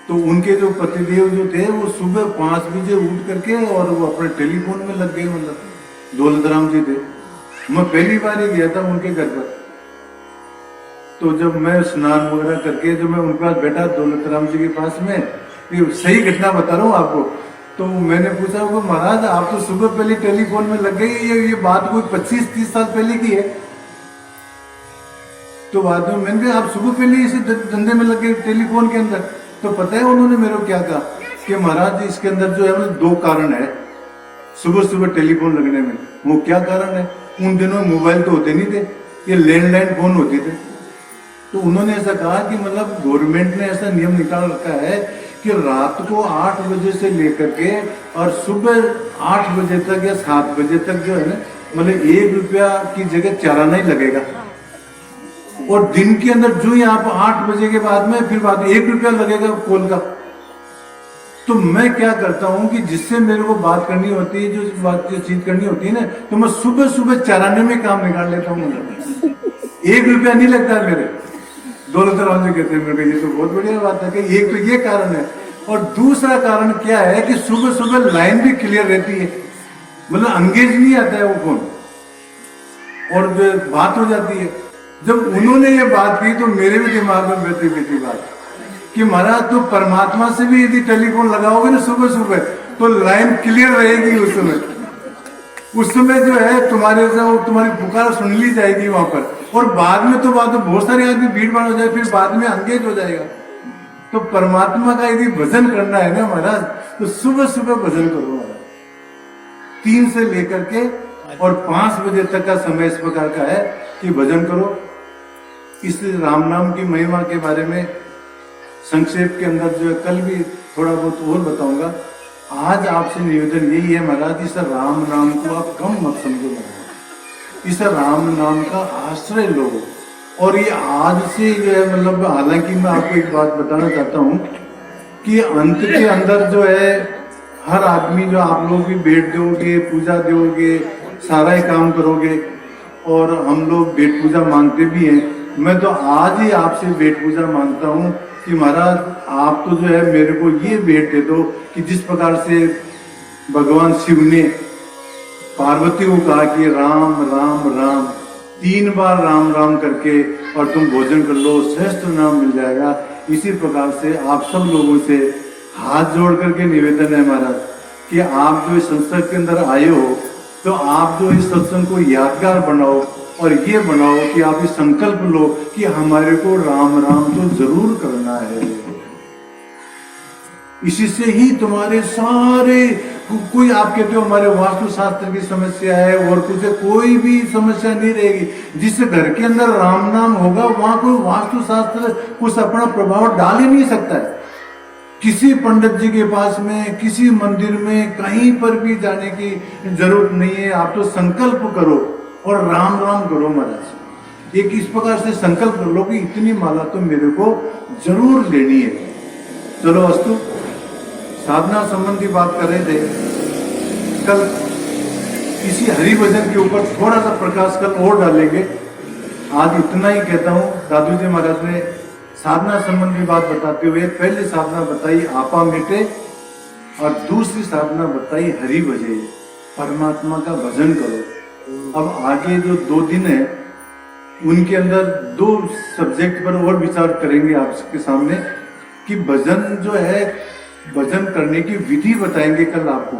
A: तो उनके जो पतिदेव जो थे वो सुबह 5 बजे उठ करके और वो अपने टेलीफोन में लग गए, मतलब दौलत राम जी थे। मैं पहली बार ही गया था उनके घर पर। तो जब मैं स्नान वगैरह करके जो मैं उनके पास बैठा दौलत राम जी के पास में, ये सही घटना बता रहा हूँ आपको, तो मैंने पूछा वो महाराज आप तो सुबह पहले टेलीफोन में लग गए, ये बात कोई 25-30 साल पहले की है। तो बाद में मैंने कहा आप सुबह पहले इसे धंधे में लग गए टेलीफोन के अंदर। तो पता है उन्होंने मेरे को क्या कहा कि महाराज इसके अंदर जो है 2 कारण है सुबह सुबह टेलीफोन लगने में। वो क्या कारण है? उन दिनों मोबाइल तो होते नहीं थे, ये लैंडलाइन फोन होते थे। तो उन्होंने ऐसा कहा कि मतलब गवर्नमेंट ने ऐसा नियम निकाल रखा है कि रात को 8 बजे से लेकर के और सुबह 8 बजे तक या 7 बजे तक जो है ना, मतलब 1 रुपया की जगह चालाना ही लगेगा। और दिन के अंदर जो ही आप 8 बजे के बाद में फिर बाद 1 रुपया लगेगा कॉल का। तो मैं क्या करता हूं कि जिससे मेरे को बात करनी होती है, जो बातचीत करनी होती है ना, तो मैं सुबह सुबह चालाने में काम निकाल लेता हूँ। 1 रुपया नहीं लगता है मेरे। दौलत राम जी कहते हैं मेरे, ये तो बहुत बढ़िया बात है कि एक तो ये कारण है, और दूसरा कारण क्या है कि सुबह सुबह लाइन भी क्लियर रहती है, मतलब अंगेज नहीं आता है वो फोन, और जो बात हो जाती है। जब उन्होंने ये बात की तो मेरे भी दिमाग में बैठी बैठी बात कि महाराज तो परमात्मा से भी यदि टेलीफोन लगाओगे ना सुबह सुबह तो लाइन क्लियर रहेगी। उस समय जो है तुम्हारी पुकार सुन ली जाएगी वहां पर, और बाद में तो बहुत सारे आदमी भीड़ भाड़ हो जाए, फिर बाद में अंगेज हो जाएगा। तो परमात्मा का यदि भजन करना है ना महाराज, तो सुबह सुबह भजन करो महाराज। 3 से लेकर के और 5 बजे तक का समय इस प्रकार का है कि भजन करो। इस राम नाम की महिमा के बारे में संक्षेप के अंदर जो है कल भी थोड़ा बहुत और बताऊंगा। आज आपसे निवेदन यही है महाराज, इस राम नाम को आप कम मत समझो महाराज, इस राम नाम का आश्रय लो। और ये आज से जो है मतलब, हालांकि मैं आपको एक बात बताना चाहता हूँ कि अंत के अंदर जो है हर आदमी जो आप लोग भी भेंट दोगे, पूजा दोगे, सारा ही काम करोगे, और हम लोग भेंट पूजा मांगते भी हैं। मैं तो आज ही आपसे भेंट पूजा मांगता हूँ कि महाराज आप तो जो है मेरे को ये भेंट दे दो कि जिस प्रकार से भगवान शिव ने पार्वती को कहा कि राम राम राम, 3 बार राम राम करके और तुम भोजन कर लो, श्रेष्ठ नाम मिल जाएगा। इसी प्रकार से आप सब लोगों से हाथ जोड़ करके निवेदन है महाराज कि आप जो इस संसद के अंदर आए हो, तो आप जो इस सत्संग को यादगार बनाओ और ये बनाओ कि आप इस संकल्प लो कि हमारे को राम राम तो जरूर करना है। इसी से ही तुम्हारे सारे, कोई आप कहते हो हमारे वास्तु शास्त्र की समस्या है और कुछ है, कोई भी समस्या नहीं रहेगी। जिस घर के अंदर राम नाम होगा वहां कोई वास्तु शास्त्र कुछ अपना प्रभाव डाल ही नहीं सकता है। किसी पंडित जी के पास में, किसी मंदिर में, कहीं पर भी जाने की जरूरत नहीं है। आप तो संकल्प करो और राम राम करो महाराज। एक इस प्रकार से संकल्प कर लो कि इतनी माला तो मेरे को जरूर लेनी है। चलो अस्तु, साधना संबंधी बात कर रहे थे। कल इसी हरि भजन के ऊपर थोड़ा सा प्रकाश कल और डालेंगे। आज इतना ही कहता हूँ। दादू जी महाराज ने साधना संबंधी बात बताते हुए पहली साधना बताई आपा मिटे और दूसरी साधना बताई हरि भजे, परमात्मा का भजन करो। अब आगे जो 2 दिन है उनके अंदर 2 सब्जेक्ट पर और विचार करेंगे आपके सामने कि भजन जो है, भजन करने की विधि बताएंगे कल आपको।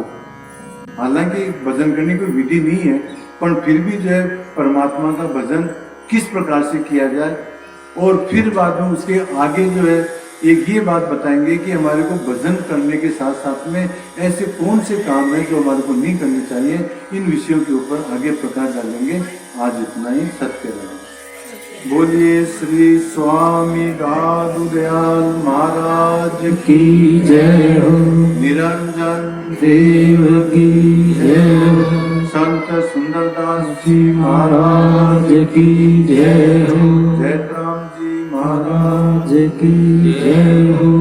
A: हालांकि भजन करने की विधि नहीं है, पर फिर भी जो है परमात्मा का भजन किस प्रकार से किया जाए। और फिर बाद में उसके आगे जो है एक ये बात बताएंगे कि हमारे को भजन करने के साथ साथ में ऐसे कौन से काम है जो हमारे को नहीं करने चाहिए। इन विषयों के ऊपर आगे प्रकाश डालेंगे। आज इतना ही। सत्य रहे। बोलिए श्री स्वामी दादू दयाल महाराज
B: की जय हो,
A: निरंजन
B: देव की जय हो,
A: संत सुंदरदास
B: जी महाराज की जय हो,
A: जयराम जी
B: महाराज की जय हो।